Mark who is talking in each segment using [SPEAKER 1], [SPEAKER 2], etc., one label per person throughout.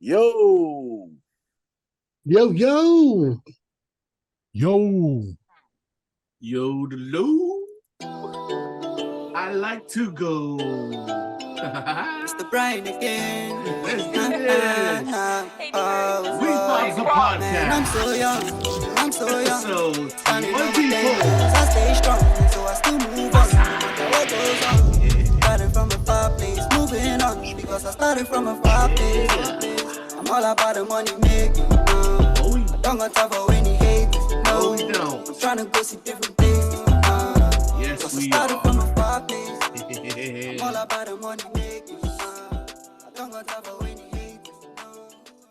[SPEAKER 1] Yo.
[SPEAKER 2] Yo, yo.
[SPEAKER 3] Yo.
[SPEAKER 4] Yo, the low. I like to go.
[SPEAKER 5] It's the brain again.
[SPEAKER 4] Let's do this. Wefobz Podcast.
[SPEAKER 5] I'm so young.
[SPEAKER 4] So,
[SPEAKER 5] I stay strong, so I still move on. What goes on? Starting from a fireplace, moving on. Because I started from a fireplace. I'm all about the money making. Don't got time for any hate. No, I'm trying to go see different places.
[SPEAKER 4] Yes, we
[SPEAKER 5] started
[SPEAKER 4] are.
[SPEAKER 5] from a fireplace. I'm all about the money making. I don't got time for any hate. No,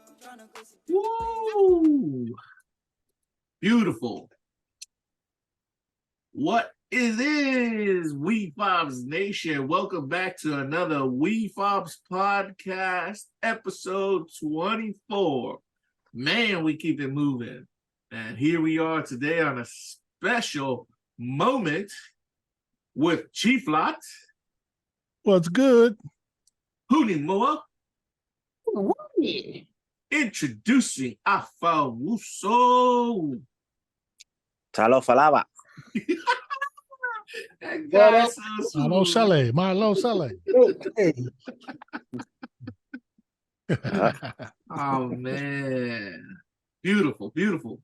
[SPEAKER 5] I'm trying to go see
[SPEAKER 4] Woo! Beautiful. What it is, Wefobz Nation. Welcome back to another Wefobz Podcast, episode 24. Man, we keep it moving. And here we are today on a special moment with Chief Lot,
[SPEAKER 3] What's good?
[SPEAKER 4] Hoonie Moa, introducing afaouso.
[SPEAKER 1] Talo falaba.
[SPEAKER 4] That guy is so
[SPEAKER 3] Malo
[SPEAKER 4] smooth.
[SPEAKER 3] Sale, Malo Sale.
[SPEAKER 2] Hey,
[SPEAKER 4] Oh man, beautiful, beautiful.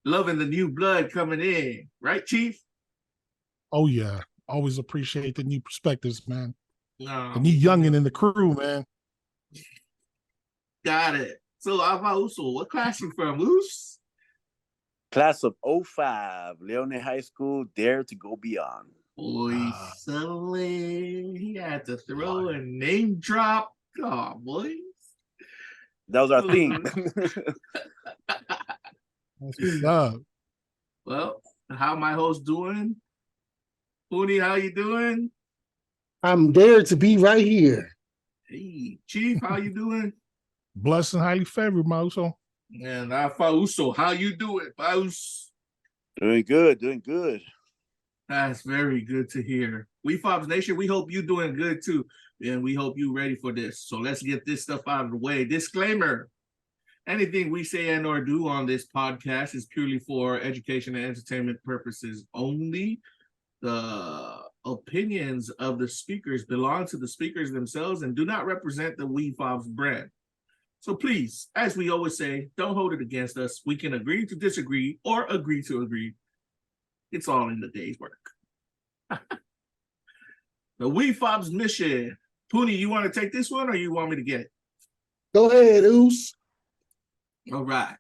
[SPEAKER 4] Loving the new blood coming in, right, Chief?
[SPEAKER 3] Oh yeah. Always appreciate the new perspectives, man.
[SPEAKER 4] No,
[SPEAKER 3] The new youngin' in the crew, man.
[SPEAKER 4] got it. So, afaouso, what class you from, Oos?
[SPEAKER 1] Class of 05, Leone High School, Dare to Go Beyond.
[SPEAKER 4] Boy, suddenly he had to throw a name drop. Oh, boys.
[SPEAKER 1] That was our theme.
[SPEAKER 3] That's what's up.
[SPEAKER 4] Well, how my host doing? Hoonie, how you doing?
[SPEAKER 2] I'm there to be right here.
[SPEAKER 4] Hey, Chief, how you doing?
[SPEAKER 3] Blessed and highly favored, Mauso.
[SPEAKER 4] And afaouso, how you doing, Baus?
[SPEAKER 1] Doing good, doing good.
[SPEAKER 4] That's very good to hear. Wefobz Nation, we hope you doing good too. And we hope you ready for this. So let's get this stuff out of the way. Disclaimer. Anything we say and or do on this podcast is purely for education and entertainment purposes only. The opinions of the speakers belong to the speakers themselves and do not represent the Wefobz brand. So please, as we always say, don't hold it against us. We can agree to disagree or agree to agree. It's all in the day's work. The Wefobz mission. Poonie, you want to take this one or you want me to get it?
[SPEAKER 2] Go ahead, Oos.
[SPEAKER 4] All right.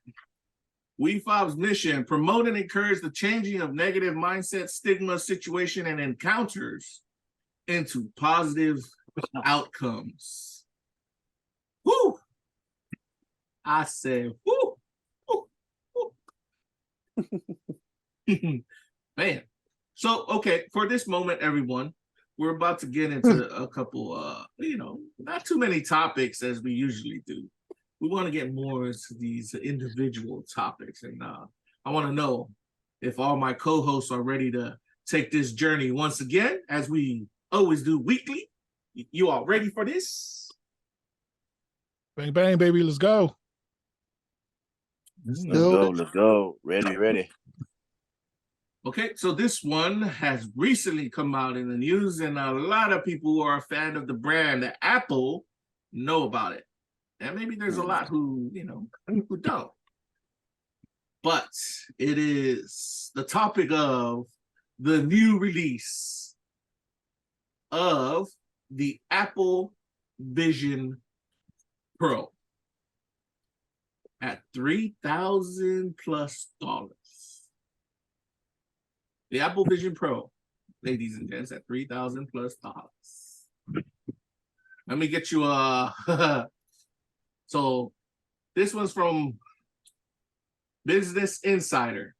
[SPEAKER 4] Wefobz mission, promote and encourage the changing of negative mindset, stigma, situation, and encounters into positive outcomes. Woo! I said, woo! Woo! Woo. Man. So, okay, for this moment, everyone, we're about to get into a couple, not too many topics as we usually do. We want to get more into these individual topics. And I want to know if all my co-hosts are ready to take this journey once again, as we always do weekly. You all ready for this?
[SPEAKER 3] Bang, bang, baby. Let's go.
[SPEAKER 1] Let's go. Ready.
[SPEAKER 4] Okay, so this one has recently come out in the news, and a lot of people who are a fan of the brand, the Apple, know about it. And maybe there's a lot who don't. But it is the topic of the new release of the Apple Vision Pro at $3,000 plus. The Apple Vision Pro, ladies and gents, at $3,000 plus. Let me get you so this one's from Business Insider.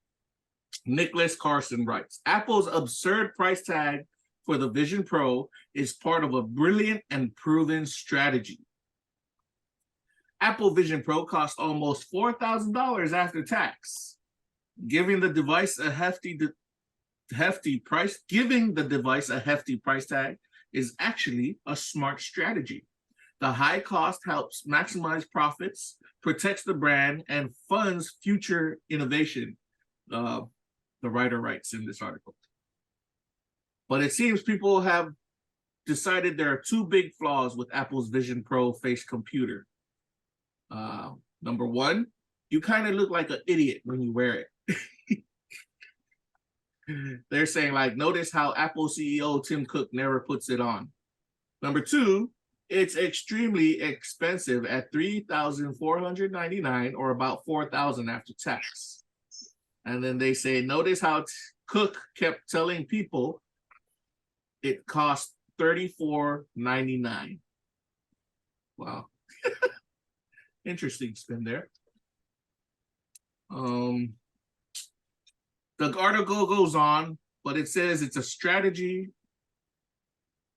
[SPEAKER 4] Nicholas Carson writes, Apple's absurd price tag for the Vision Pro is part of a brilliant and proven strategy. Apple Vision Pro costs almost $4,000 after tax, giving the device a hefty price tag is actually a smart strategy. The high cost helps maximize profits, protects the brand, and funds future innovation. The writer writes in this article. But it seems people have decided there are two big flaws with Apple's Vision Pro face computer. Number one, you kind of look like an idiot when you wear it. They're saying, like, notice how Apple CEO Tim Cook never puts it on. Number two, it's extremely expensive at $3,499 or about $4,000 after tax. And then they say, notice how Cook kept telling people it cost $34.99. Wow. Interesting spin there. The article goes on, but it says it's a strategy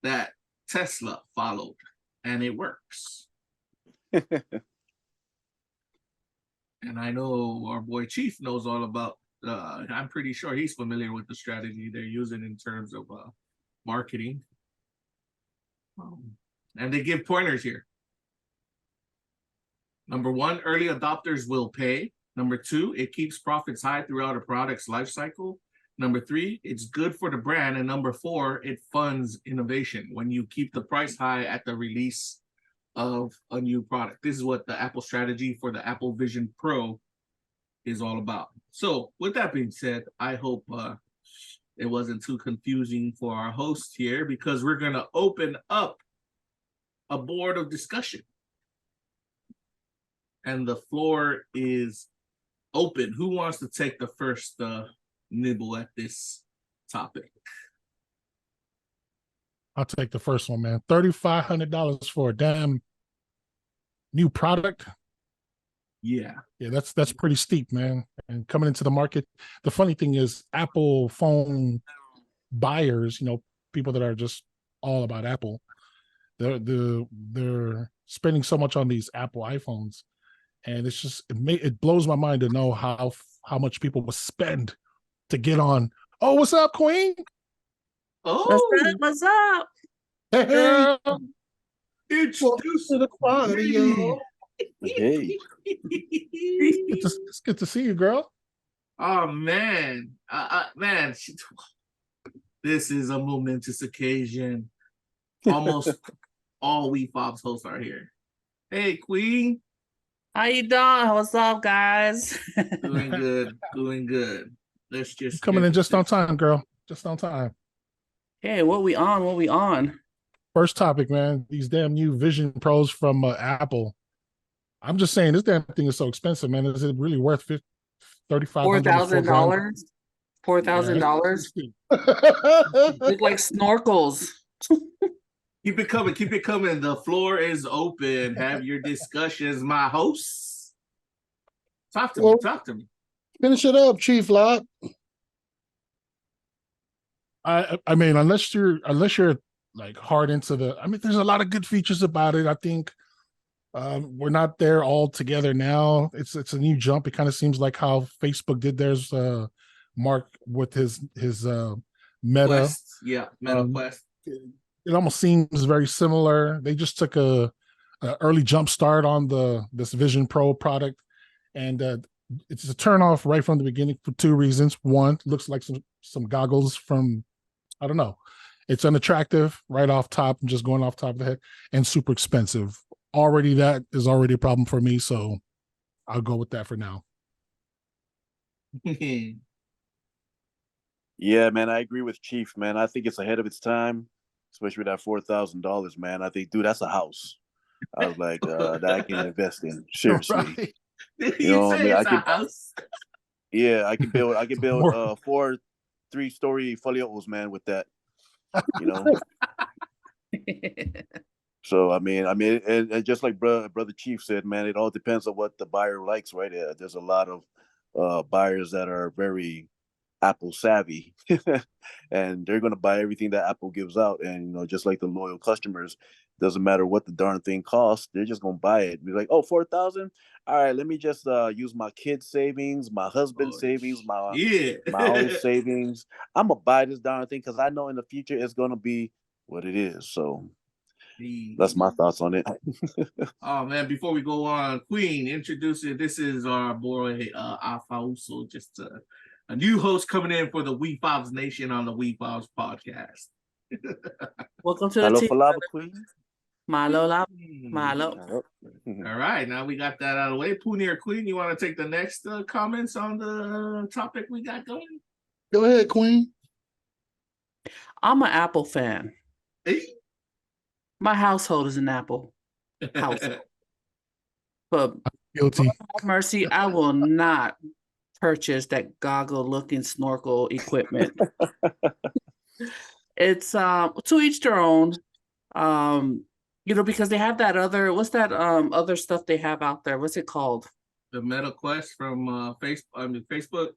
[SPEAKER 4] that Tesla followed, and it works. And I know our boy Chief knows all about, I'm pretty sure he's familiar with the strategy they're using in terms of marketing. And they give pointers here. Number one, early adopters will pay. Number two, it keeps profits high throughout a product's life cycle. Number three, it's good for the brand. And number four, it funds innovation when you keep the price high at the release of a new product. This is what the Apple strategy for the Apple Vision Pro is all about. So with that being said, I hope it wasn't too confusing for our host here, because we're going to open up a board of discussion. And the floor is open. Who wants to take the first nibble at this topic?
[SPEAKER 3] I'll take the first one, man. $3,500 for a damn new product.
[SPEAKER 4] Yeah,
[SPEAKER 3] that's pretty steep, man. And coming into the market, the funny thing is, Apple phone buyers, people that are just all about Apple, they're spending so much on these Apple iPhones, and it's just it blows my mind to know how much people will spend to get on. Oh, what's up, Queen?
[SPEAKER 4] Oh,
[SPEAKER 6] What's up?
[SPEAKER 3] Hey, girl.
[SPEAKER 4] Introduce
[SPEAKER 2] to the party, yo.
[SPEAKER 1] Hey.
[SPEAKER 3] It's good to see you, girl.
[SPEAKER 4] Oh man, man, this is a momentous occasion. Almost all Wefobz hosts are here. Hey, Queen.
[SPEAKER 6] How you doing? What's up, guys?
[SPEAKER 4] Doing good, doing good. Let's just
[SPEAKER 3] Coming in just on time, girl. Just on time.
[SPEAKER 6] Hey, what we on?
[SPEAKER 3] First topic, man. These damn new Vision Pros from Apple. I'm just saying, this damn thing is so expensive, man. Is it really worth $3,500?
[SPEAKER 6] $4,000? $4,000? Look like snorkels.
[SPEAKER 4] Keep it coming. The floor is open. Have your discussions, my hosts. Talk to me.
[SPEAKER 2] Finish it up, Chief Lock.
[SPEAKER 3] I mean, unless you're like hard into there's a lot of good features about it. I think we're not there all together now. It's a new jump. It kind of seems like how Facebook did theirs, Mark, with his Meta.
[SPEAKER 4] Quest. Yeah, Meta Quest.
[SPEAKER 3] It almost seems very similar. They just took a early jump start on this Vision Pro product, and it's a turn off right from the beginning for two reasons. One, looks like some goggles from, I don't know. It's unattractive right off top, and just going off top of the head, and super expensive. That is already a problem for me, so I'll go with that for now.
[SPEAKER 1] Yeah, man, I agree with Chief, man. I think it's ahead of its time, especially with that $4,000, man. I think, dude, that's a house. I was like, that I can invest in. Seriously.
[SPEAKER 3] Right.
[SPEAKER 4] You know what I mean? I can, house.
[SPEAKER 1] Yeah, I can build 4 3-story folios, man, with that. So I mean, and just like brother Chief said, man, it all depends on what the buyer likes, right? There's a lot of buyers that are very Apple savvy, and they're going to buy everything that Apple gives out. And just like the loyal customers, doesn't matter what the darn thing costs, they're just going to buy it. Be like, oh, $4,000. All right, let me just use my kids' savings, my husband's savings, my own savings. I'm gonna buy this darn thing because I know in the future it's gonna be what it is. So That's my thoughts on it.
[SPEAKER 4] Oh man, before we go on, Queen, introduce it. This is our boy afaouso, just a new host coming in for the Wefobz Nation on the Wefobz Podcast.
[SPEAKER 6] Welcome to the
[SPEAKER 1] Hello,
[SPEAKER 6] team.
[SPEAKER 1] Falava Queen.
[SPEAKER 6] Malo.
[SPEAKER 4] All right, now we got that out of the way. Poonie or Queen, you want to take the next comments on the topic we got going?
[SPEAKER 2] Go ahead, Queen.
[SPEAKER 6] I'm an Apple fan.
[SPEAKER 4] Hey.
[SPEAKER 6] My household is an Apple household. But
[SPEAKER 3] Guilty.
[SPEAKER 6] mercy, I will not purchase that goggle-looking snorkel equipment. It's to each their own. Because they have that other, what's that other stuff they have out there? What's it called?
[SPEAKER 4] The Meta Quest from Facebook.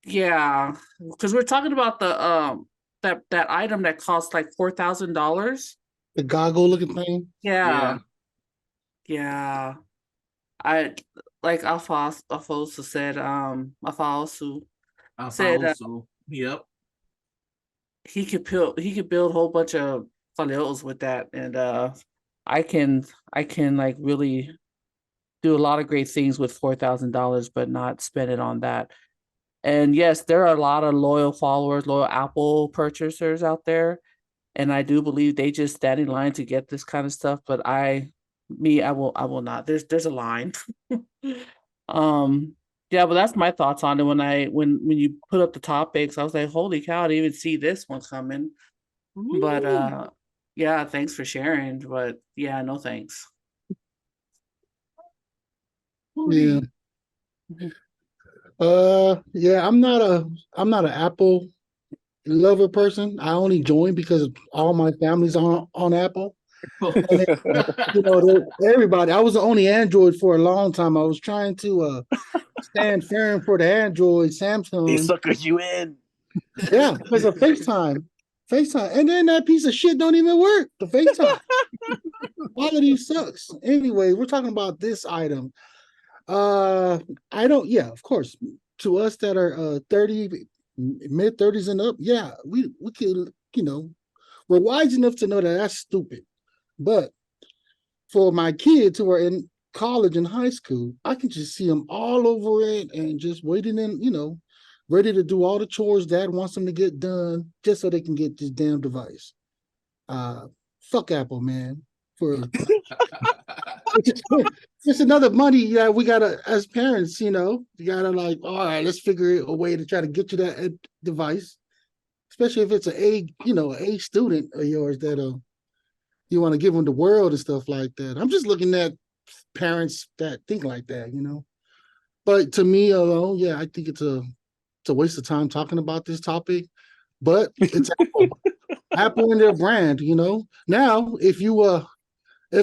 [SPEAKER 6] Yeah, because we're talking about the that item that costs like $4,000.
[SPEAKER 2] The goggle looking thing.
[SPEAKER 6] Yeah. I like afaouso said. Afaouso said
[SPEAKER 4] Yep.
[SPEAKER 6] he could build a whole bunch of faleos with that, and I can like really do a lot of great things with $4,000, but not spend it on that. And yes, there are a lot of loyal followers, loyal Apple purchasers out there, and I do believe they just stand in line to get this kind of stuff. But I will not. There's a line. Yeah, but that's my thoughts on it. When you put up the topics, I was like, holy cow, I didn't even see this one coming. Ooh. But yeah, thanks for sharing. But yeah, no thanks.
[SPEAKER 2] Yeah. Yeah, I'm not an Apple lover person. I only joined because all my family's on Apple. And, everybody. I was the only Android for a long time. I was trying to stand firm for the Android, Samsung.
[SPEAKER 1] They suckered you in.
[SPEAKER 2] Yeah, because of FaceTime. And then that piece of shit don't even work. The FaceTime. Quality sucks. Anyway, we're talking about this item. Of course, to us that are 30, mid 30s and up, yeah, we could, we're wise enough to know that that's stupid. But for my kids who are in college and high school, I can just see them all over it and just waiting in, ready to do all the chores dad wants them to get done just so they can get this damn device. Fuck Apple, man. For it's another money that we gotta, as parents, you gotta like, all right, let's figure a way to try to get you that device, especially if it's an A student of yours that you want to give them the world and stuff like that. I'm just looking at parents that think like that, But to me, yeah, I think it's a waste of time talking about this topic. But it's Apple, Apple and their brand, Now, if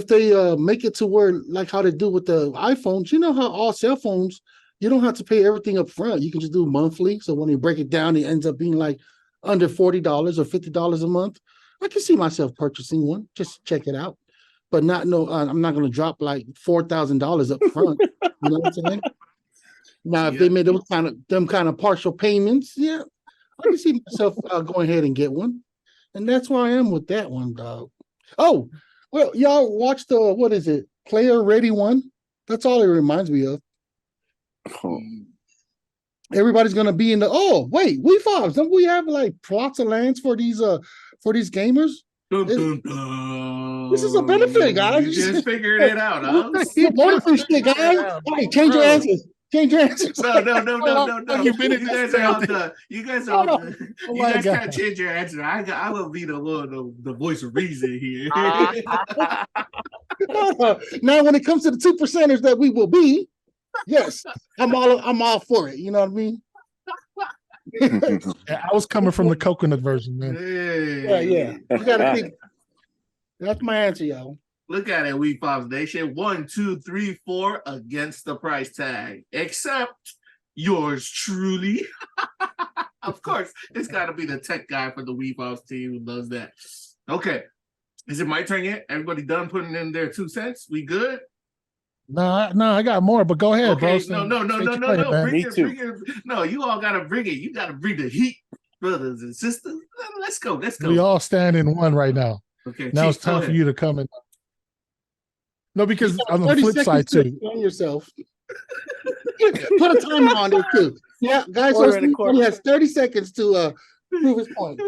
[SPEAKER 2] they make it to where, like how they do with the iPhones, how all cell phones, you don't have to pay everything up front. You can just do monthly. So when you break it down, it ends up being like under $40 or $50 a month. I can see myself purchasing one, just check it out. But I'm not going to drop like $4,000 up front. You know what I'm saying? Now, if they made them kind of partial payments, yeah, I can see myself going ahead and get one. And that's where I am with that one, dog. Oh, well, y'all watch the, what is it? Player Ready One? That's all it reminds me of.
[SPEAKER 1] Oh.
[SPEAKER 2] Everybody's gonna be in the Wefobz. Don't we have like plots of lands for these gamers?
[SPEAKER 4] Dun, dun, dun.
[SPEAKER 2] This is a benefit, guys.
[SPEAKER 4] You just figured it out, huh?
[SPEAKER 2] Benefit shit, guys. Hey, change your answers. Change your answers.
[SPEAKER 4] No. You guys can't change your answer. I will be the voice of reason here.
[SPEAKER 2] Now, when it comes to the 2%ers that we will be, yes, I'm all for it. You know what I mean?
[SPEAKER 3] Yeah, I was coming from the coconut version, man.
[SPEAKER 2] Hey. Yeah. You gotta think. That's my answer, y'all.
[SPEAKER 4] Look at it, Wefobz Nation. 1, 2, 3, 4 against the price tag, except yours truly. Of course, it's got to be the tech guy for the Wefobz team who does that. Okay, is it my turn yet? Everybody done putting in their 2 cents? We good?
[SPEAKER 3] No, I got more, but go ahead,
[SPEAKER 4] okay,
[SPEAKER 3] bro.
[SPEAKER 4] No. Bring it. No, you all got to bring it. You got to bring the heat, brothers and sisters. Let's go.
[SPEAKER 3] We all stand in one right now.
[SPEAKER 4] Okay,
[SPEAKER 3] Now
[SPEAKER 4] Chief,
[SPEAKER 3] it's time
[SPEAKER 4] go
[SPEAKER 3] for you to come in. No, because
[SPEAKER 2] You got
[SPEAKER 3] on the
[SPEAKER 2] 30
[SPEAKER 3] flip side
[SPEAKER 2] seconds to
[SPEAKER 3] too.
[SPEAKER 2] explain yourself. Put a timer on there too. Yeah, guys, so
[SPEAKER 1] Quarter and a quarter.
[SPEAKER 2] he has 30 seconds to prove his point.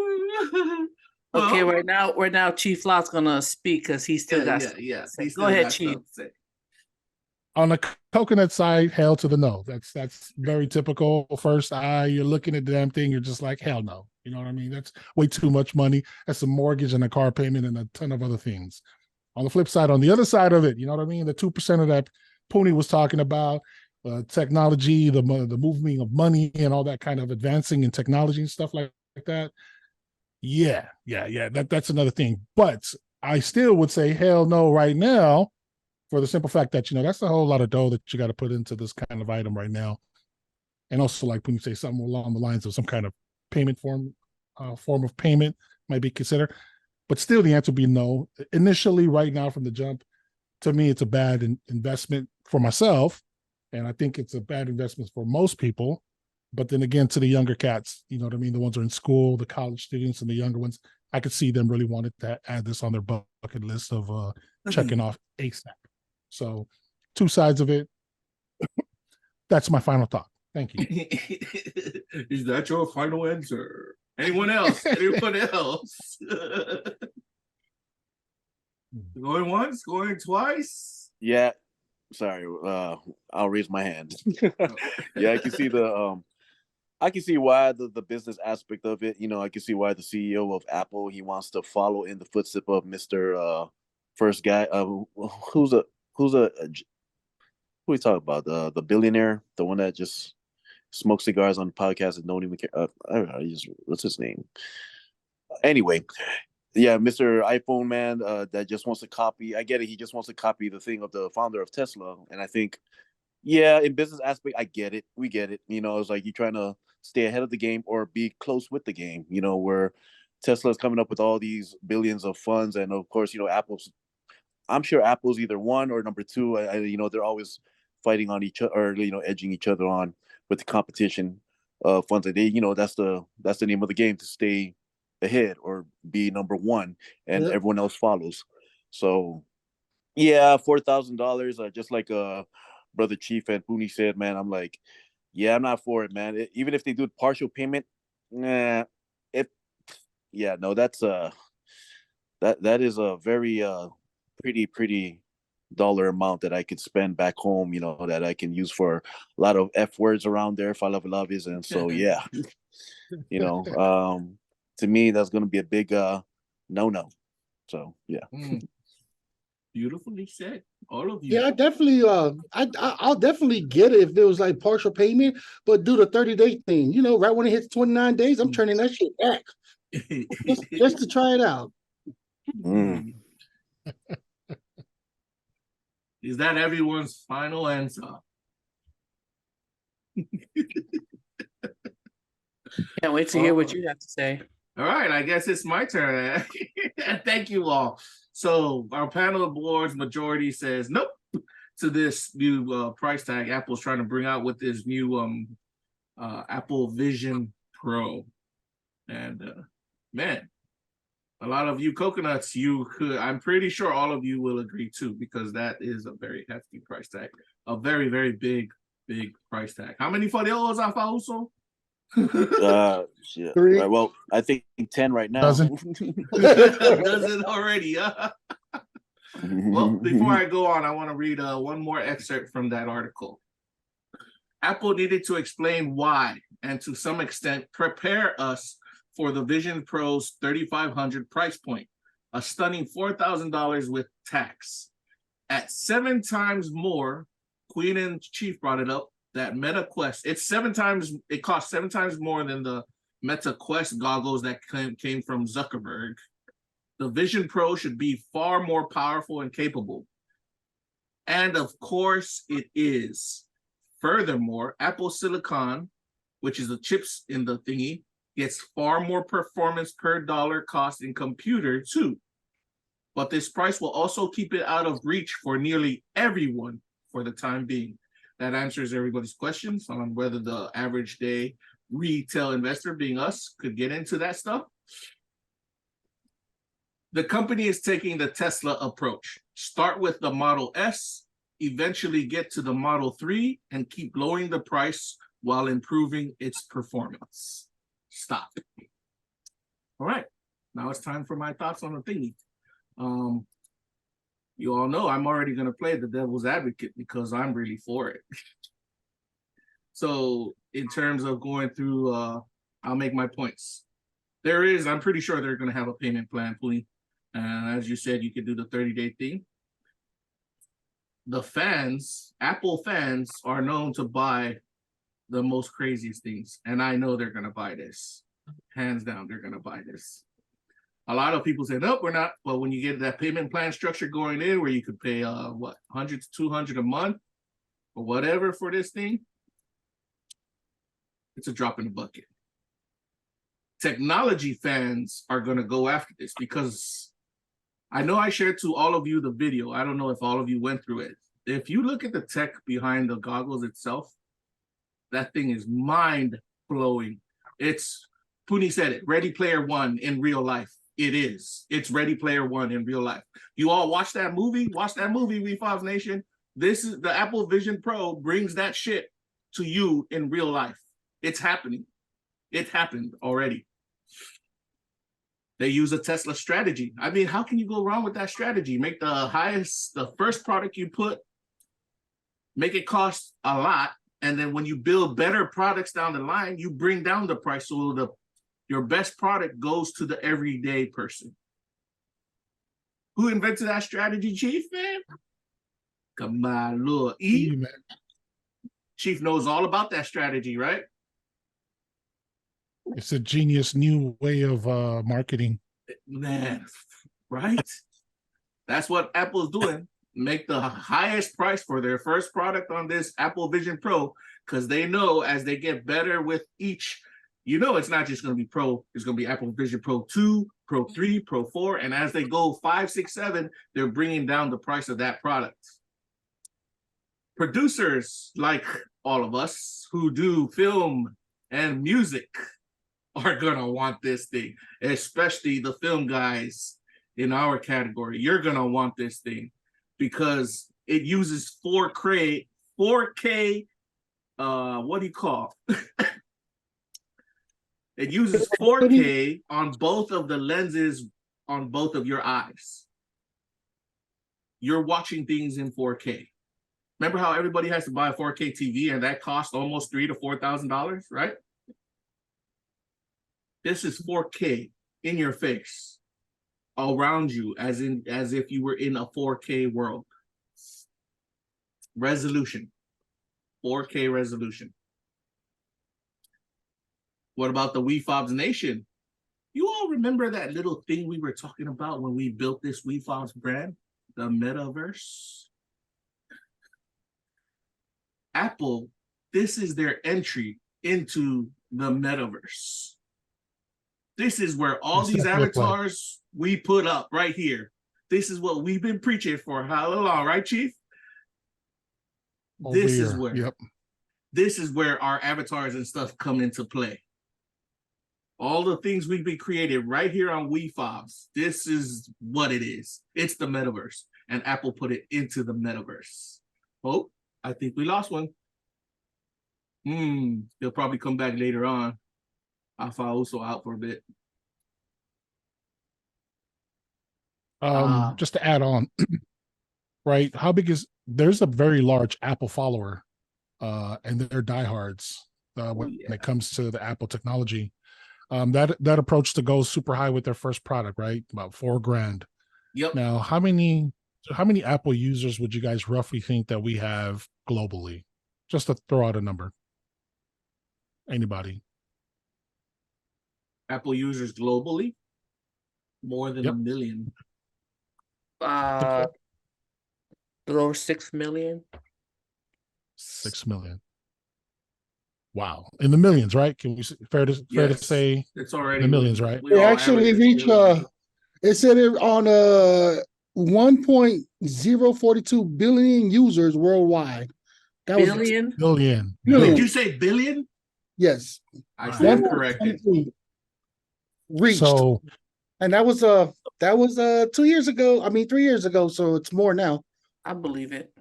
[SPEAKER 6] Okay,
[SPEAKER 4] Well,
[SPEAKER 6] right now, Chief Lot's gonna speak because he still got. stuff to say.
[SPEAKER 4] he's
[SPEAKER 6] Go
[SPEAKER 4] still
[SPEAKER 6] ahead,
[SPEAKER 4] got
[SPEAKER 6] Chief.
[SPEAKER 4] stuff to say.
[SPEAKER 3] On the coconut side, hell to the no. That's very typical. First eye, you're looking at the damn thing, you're just like, hell no. You know what I mean? That's way too much money. That's a mortgage and a car payment and a ton of other things. On the flip side, on the other side of it, you know what I mean? The 2% of that Pony was talking about, technology, the movement of money and all that kind of advancing in technology and stuff like that. Yeah. That's another thing. But I still would say hell no right now, for the simple fact that, you know, that's a whole lot of dough that you got to put into this kind of item right now. And also, like when you say something along the lines of some kind of payment form of payment might be considered. But still, the answer would be no. Initially, right now from the jump, to me, it's a bad investment for myself. And I think it's a bad investment for most people. But then again, to the younger cats, you know what I mean? The ones who are in school, the college students and the younger ones, I could see them really wanted to add this on their bucket list of checking off ASAP. So 2 sides of it. That's my final thought. Thank you.
[SPEAKER 4] Is that your final answer? Anyone else? Anyone else? Going once, going twice?
[SPEAKER 1] Yeah. Sorry. I'll raise my hand. Yeah, I can see I can see why the business aspect of it. You know, I can see why the CEO of Apple, he wants to follow in the footsteps of Mr. First guy. Who we talk about? The billionaire, the one that just smokes cigars on the podcast and don't even care. I don't know, what's his name? Anyway, yeah, Mr. iPhone man, that just wants to copy. I get it. He just wants to copy the thing of the founder of Tesla, and I think, yeah, in business aspect, I get it. We get it. You know, it's like you're trying to stay ahead of the game or be close with the game. You know, where Tesla's coming up with all these billions of funds, and of course, you know, I'm sure Apple's either 1 or number 2. You know, they're always fighting on each other, or, you know, edging each other on with the competition funds. That you know, that's the name of the game, to stay ahead or be number 1, and everyone else follows. So, yeah, $4,000, just like Brother Chief and Puni said, man, I'm like, yeah, I'm not for it, man. Even if they do partial payment, nah, that's that is a very pretty dollar amount that I could spend back home, you know, that I can use for a lot of F words around there, falavelas, and so yeah, you know, to me that's gonna be a big no. So yeah.
[SPEAKER 4] Beautifully said, all of you.
[SPEAKER 2] Yeah, I definitely I'll definitely get it if it was like partial payment, but do the 30-day thing. You know, right when it hits 29 days, I'm turning that shit back. just to try it out.
[SPEAKER 4] Is that everyone's final answer?
[SPEAKER 6] Can't wait to hear what you have to say.
[SPEAKER 4] All right, I guess it's my turn. Thank you all. So our panel of boards majority says nope to this new price tag Apple's trying to bring out with this new Apple Vision Pro. And man, a lot of you coconuts, I'm pretty sure all of you will agree too, because that is a very hefty price tag, a very, very big price tag. How many for the old afaouso?
[SPEAKER 1] Shit.
[SPEAKER 2] 3.
[SPEAKER 1] Right, well, I think 10 right now.
[SPEAKER 3] Doesn't.
[SPEAKER 4] Does it already? Well, before I go on, I want to read one more excerpt from that article. Apple needed to explain why, and to some extent prepare us for the Vision Pro's $3,500 price point, a stunning $4,000 with tax. At 7 times more, Queen and Chief brought it up, that Meta Quest, it costs 7 times more than the Meta Quest goggles that came from Zuckerberg. The Vision Pro should be far more powerful and capable. And of course it is. Furthermore, Apple Silicon, which is the chips in the thingy, gets far more performance per dollar cost in computer too. But this price will also keep it out of reach for nearly everyone for the time being. That answers everybody's questions on whether the average day retail investor, being us, could get into that stuff. The company is taking the Tesla approach. Start with the Model S, eventually get to the Model 3, and keep lowering the price while improving its performance. Stop. All right. Now it's time for my thoughts on the thingy. You all know I'm already going to play the devil's advocate because I'm really for it. So in terms of going through, I'll make my points. I'm pretty sure they're going to have a payment plan, Puli. And as you said, you could do the 30-day thing. The fans, Apple fans, are known to buy the most craziest things. And I know they're going to buy this. Hands down, they're going to buy this. A lot of people say, nope, we're not. But when you get that payment plan structure going in where you could pay, what, 100 to 200 a month or whatever for this thing, it's a drop in the bucket. Technology fans are going to go after this because I know I shared to all of you the video. I don't know if all of you went through it. If you look at the tech behind the goggles itself, that thing is mind-blowing. It's, Puni said it, Ready Player One in real life. It is. It's Ready Player One in real life. You all watch that movie? Watch that movie, Wefobz Nation. This is the Apple Vision Pro brings that shit to you in real life. It's happening. It happened already. They use a Tesla strategy. I mean, how can you go wrong with that strategy? Make the first product you put, make it cost a lot. And then when you build better products down the line, you bring down the price. So your best product goes to the everyday person. Who invented that strategy, Chief, man? Come on, Lord E.
[SPEAKER 3] Man.
[SPEAKER 4] Chief knows all about that strategy, right?
[SPEAKER 3] It's a genius new way of marketing.
[SPEAKER 4] Man, right? That's what Apple's doing. Make the highest price for their first product on this Apple Vision Pro, because they know as they get better with each, you know, it's not just going to be Pro, it's going to be Apple Vision Pro 2, Pro 3, Pro 4, and as they go 5, 6, 7, they're bringing down the price of that product. Producers like all of us who do film and music are gonna want this thing, especially the film guys in our category. You're gonna want this thing because it uses 4K, what do you call? It uses 4K on both of the lenses on both of your eyes. You're watching things in 4K. Remember how everybody has to buy a 4K TV and that costs almost $3,000 to $4,000, right? This is 4K in your face, around you, as if you were in a 4K world. Resolution, 4K resolution. What about the Wefobz Nation? You all remember that little thing we were talking about when we built this Wefobz brand, the Metaverse? Apple, this is their entry into the Metaverse. This is where all these avatars we put up right here. This is what we've been preaching for how long, right, Chief? This is where.
[SPEAKER 3] Yep.
[SPEAKER 4] This is where our avatars and stuff come into play. All the things we've been created right here on Wefobz. This is what it is. It's the Metaverse, and Apple put it into the Metaverse. Oh, I think we lost one. They'll probably come back later on. Afaouso out for a bit.
[SPEAKER 3] Just to add on, right? How big there's a very large Apple follower, and they're diehards when it comes to the Apple technology. That approach to go super high with their first product, right? About $4,000.
[SPEAKER 4] Yep.
[SPEAKER 3] Now, how many Apple users would you guys roughly think that we have globally? Just to throw out a number. Anybody?
[SPEAKER 4] Apple users globally, more than 1 million.
[SPEAKER 6] Below 6 million.
[SPEAKER 3] 6 million. Wow, in the millions, right? Can we fair to say
[SPEAKER 4] it's already
[SPEAKER 3] in the millions, right?
[SPEAKER 2] They actually reach it said it on 1.042 billion users worldwide. That
[SPEAKER 6] billion?
[SPEAKER 3] Billion.
[SPEAKER 4] Did you say billion?
[SPEAKER 2] Yes.
[SPEAKER 4] I stand corrected.
[SPEAKER 2] Reached.
[SPEAKER 3] So
[SPEAKER 2] And that was 2 years ago. I mean 3 years ago, so it's more now.
[SPEAKER 6] I believe it.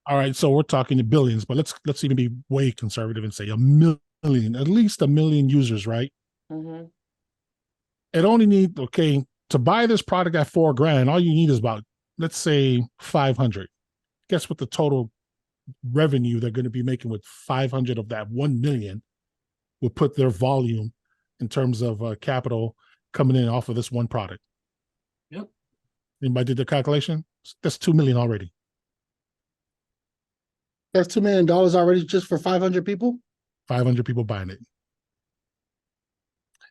[SPEAKER 3] All right, so we're talking in billions, but let's even be way conservative and say a million, at least a million users, right?
[SPEAKER 6] Mm-hmm.
[SPEAKER 3] It only need to buy this product at $4,000. All you need is about, let's say, 500. Guess what the total revenue they're going to be making with 500 of that 1 million will put their volume in terms of capital coming in off of this one product.
[SPEAKER 4] Yep.
[SPEAKER 3] Anybody did the calculation? That's 2 million already.
[SPEAKER 2] That's $2 million already just for 500 people.
[SPEAKER 3] 500 people buying it,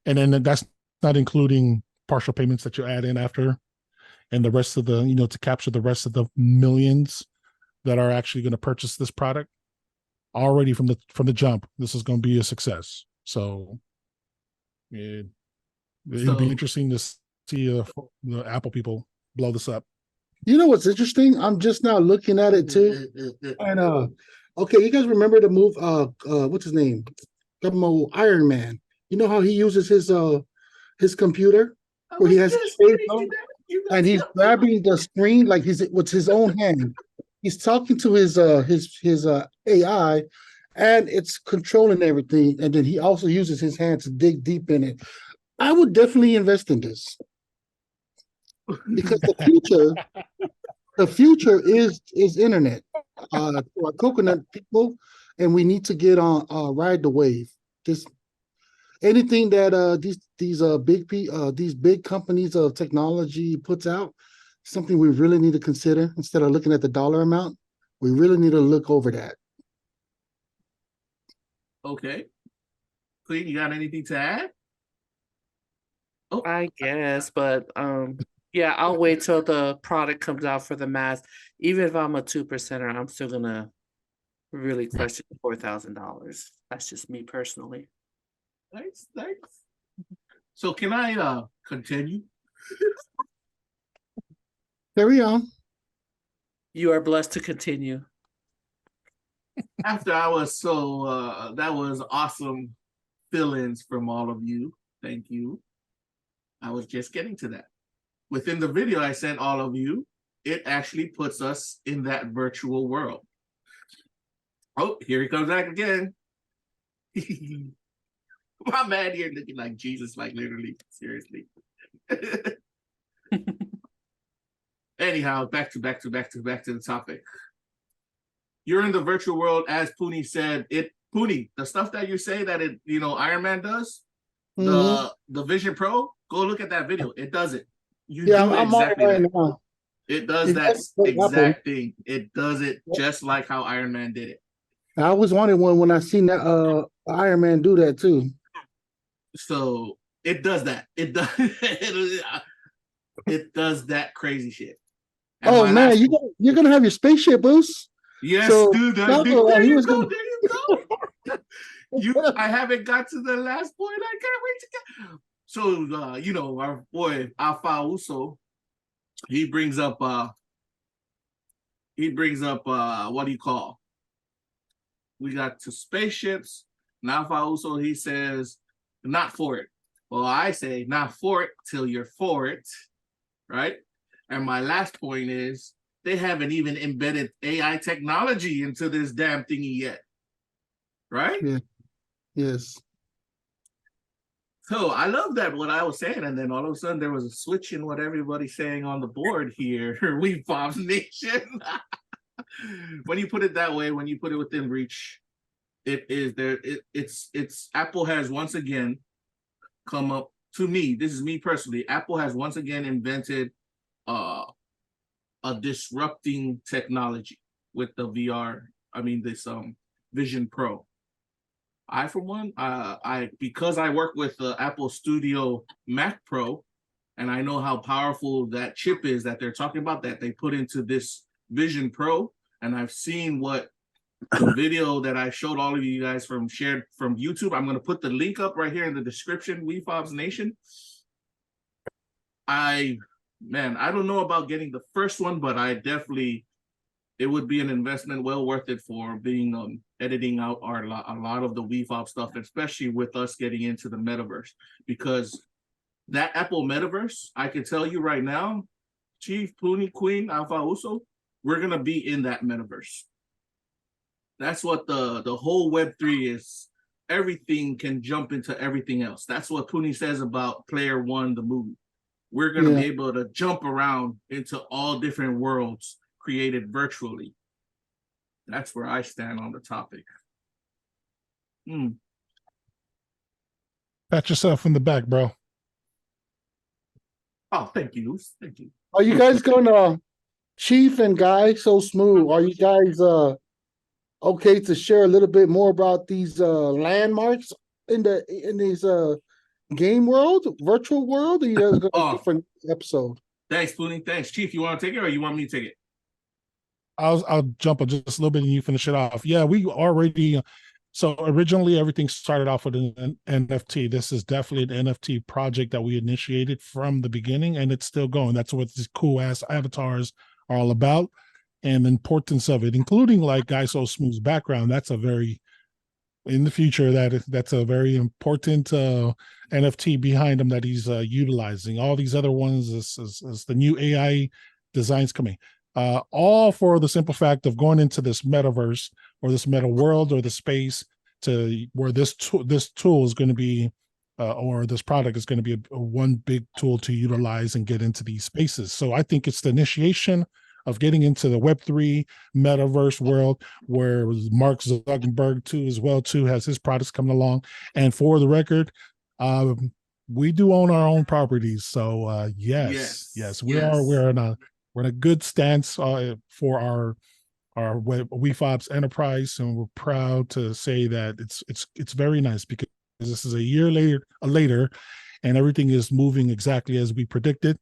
[SPEAKER 3] and then that's not including partial payments that you add in after, and the rest of the to capture the rest of the millions that are actually going to purchase this product. Already from the jump, this is going to be a success. So it'll be interesting to see the Apple people blow this up.
[SPEAKER 2] You know what's interesting? I'm just now looking at it too. And okay, you guys remember the move what's his name? Iron Man. You know how he uses his computer where he has and he's grabbing the screen like with his own hand. He's talking to his AI and it's controlling everything. And then he also uses his hand to dig deep in it. I would definitely invest in this. Because the future is internet. Our coconut people, and we need to get on ride the wave. Just anything that these big companies of technology puts out, something we really need to consider instead of looking at the dollar amount. We really need to look over that.
[SPEAKER 4] Okay, Clean, you got anything to add?
[SPEAKER 6] Oh, I guess, but yeah, I'll wait till the product comes out for the mass. Even if I'm a 2%er, I'm still gonna really question $4,000. That's just me personally.
[SPEAKER 4] Nice. So can I continue?
[SPEAKER 2] Carry on.
[SPEAKER 6] You are blessed to continue.
[SPEAKER 4] After I was that was awesome fill-ins from all of you. Thank you. I was just getting to that. Within the video I sent all of you, it actually puts us in that virtual world. Oh, here he comes back again. My man here looking like Jesus, like literally, seriously. Anyhow, back to the topic. You're in the virtual world, as Puni said. Puni, the stuff that you say that Iron Man does, the Vision Pro, go look at that video. It does it.
[SPEAKER 2] I'm exactly
[SPEAKER 4] right
[SPEAKER 2] now.
[SPEAKER 4] It does that exact thing. It does it just like how Iron Man did it.
[SPEAKER 2] I always wanted one when I seen that Iron Man do that too.
[SPEAKER 4] So it does that. It does. It does that crazy shit. And
[SPEAKER 2] oh man, you're gonna have your spaceship, Bzzz.
[SPEAKER 4] Yes,
[SPEAKER 2] so,
[SPEAKER 4] dude. There you go. I haven't got to the last point. I can't wait to get. So our boy Afaouso, he brings up what do you call? We got two spaceships. Now Afaouso, he says not for it. Well, I say not for it till you're for it, right? And my last point is they haven't even embedded AI technology into this damn thingy yet, right?
[SPEAKER 2] Yeah. Yes.
[SPEAKER 4] So I love that what I was saying, and then all of a sudden there was a switch in what everybody's saying on the board here. Wefobz Nation. When you put it that way, when you put it within reach, it is there. It's Apple has once again come up to me. This is me personally. Apple has once again invented a disrupting technology with the VR. I mean this Vision Pro. I, for one, because I work with the Apple Studio Mac Pro, and I know how powerful that chip is that they're talking about that they put into this Vision Pro, and I've seen what the video that I showed all of you guys shared from YouTube. I'm going to put the link up right here in the description, Wefobz Nation. I don't know about getting the first one, but it would be an investment well worth it for being editing out a lot of the Wefobz stuff, especially with us getting into the metaverse, because that Apple Metaverse, I can tell you right now, Chief, Puni, Queen, afaouso, we're gonna be in that metaverse. That's what the whole Web3 is. Everything can jump into everything else. That's what Puni says about Player One, the movie. We're gonna be able to jump around into all different worlds created virtually. That's where I stand on the topic.
[SPEAKER 3] Pat yourself in the back, bro.
[SPEAKER 4] Oh, thank you. Thank you.
[SPEAKER 2] Are you guys gonna, Chief and Guy, so smooth? Are you guys okay to share a little bit more about these landmarks in these game world, virtual world? Or you guys got a different episode?
[SPEAKER 4] Thanks, Puni. Thanks, Chief. You want to take it, or you want me to take it?
[SPEAKER 3] I'll jump just a little bit and you finish it off. Yeah, we already. So originally everything started off with an NFT. This is definitely an NFT project that we initiated from the beginning, and it's still going. That's what these cool ass avatars are all about, and the importance of it, including like Guy So Smooth's background. That's a very, in the future, that's a very important NFT behind him that he's utilizing. All these other ones is the new AI designs coming. All for the simple fact of going into this metaverse or this meta world or the space to where this tool is going to be, or this product is going to be a one big tool to utilize and get into these spaces. So I think it's the initiation of getting into the Web3 metaverse world, where Mark Zuckerberg too has his products coming along. And for the record, we do own our own properties. So yes, we're in a good stance for our Wefobz Enterprise, and we're proud to say that it's very nice because this is a year later, and everything is moving exactly as we predicted.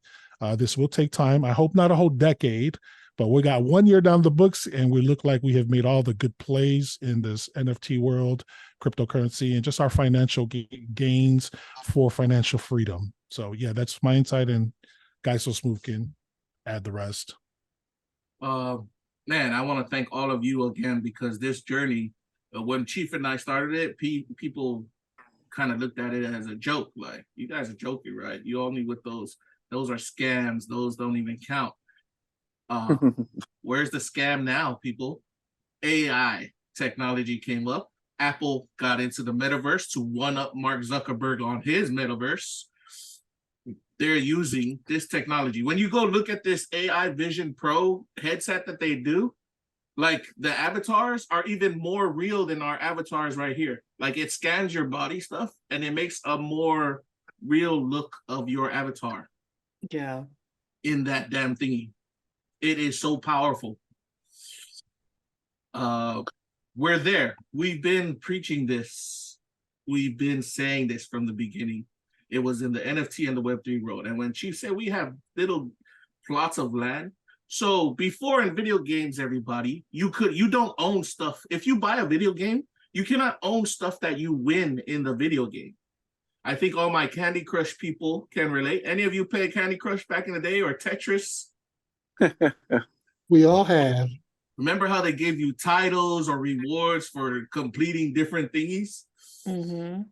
[SPEAKER 3] This will take time. I hope not a whole decade, but we got 1 year down the books, and we look like we have made all the good plays in this NFT world, cryptocurrency, and just our financial gains for financial freedom. So yeah, that's my insight, and Guy So Smooth can add the rest.
[SPEAKER 4] Man, I want to thank all of you again, because this journey, when Chief and I started it, people kind of looked at it as a joke. Like, you guys are joking, right? You only with those are scams. Those don't even count. Where's the scam now, people? AI technology came up. Apple got into the metaverse to one-up Mark Zuckerberg on his metaverse. They're using this technology. When you go look at this AI Vision Pro headset that they do, like, the avatars are even more real than our avatars right here. Like, it scans your body stuff and it makes a more real look of your avatar.
[SPEAKER 6] Yeah.
[SPEAKER 4] In that damn thingy. It is so powerful. We're there. We've been preaching this. We've been saying this from the beginning. It was in the NFT and the Web3 world. And when Chief said we have little plots of land. So before in video games, everybody, you don't own stuff. If you buy a video game, you cannot own stuff that you win in the video game. I think all my Candy Crush people can relate. Any of you play Candy Crush back in the day, or Tetris?
[SPEAKER 2] We all have.
[SPEAKER 4] Remember how they gave you titles or rewards for completing different thingies?
[SPEAKER 6] Mm-hmm.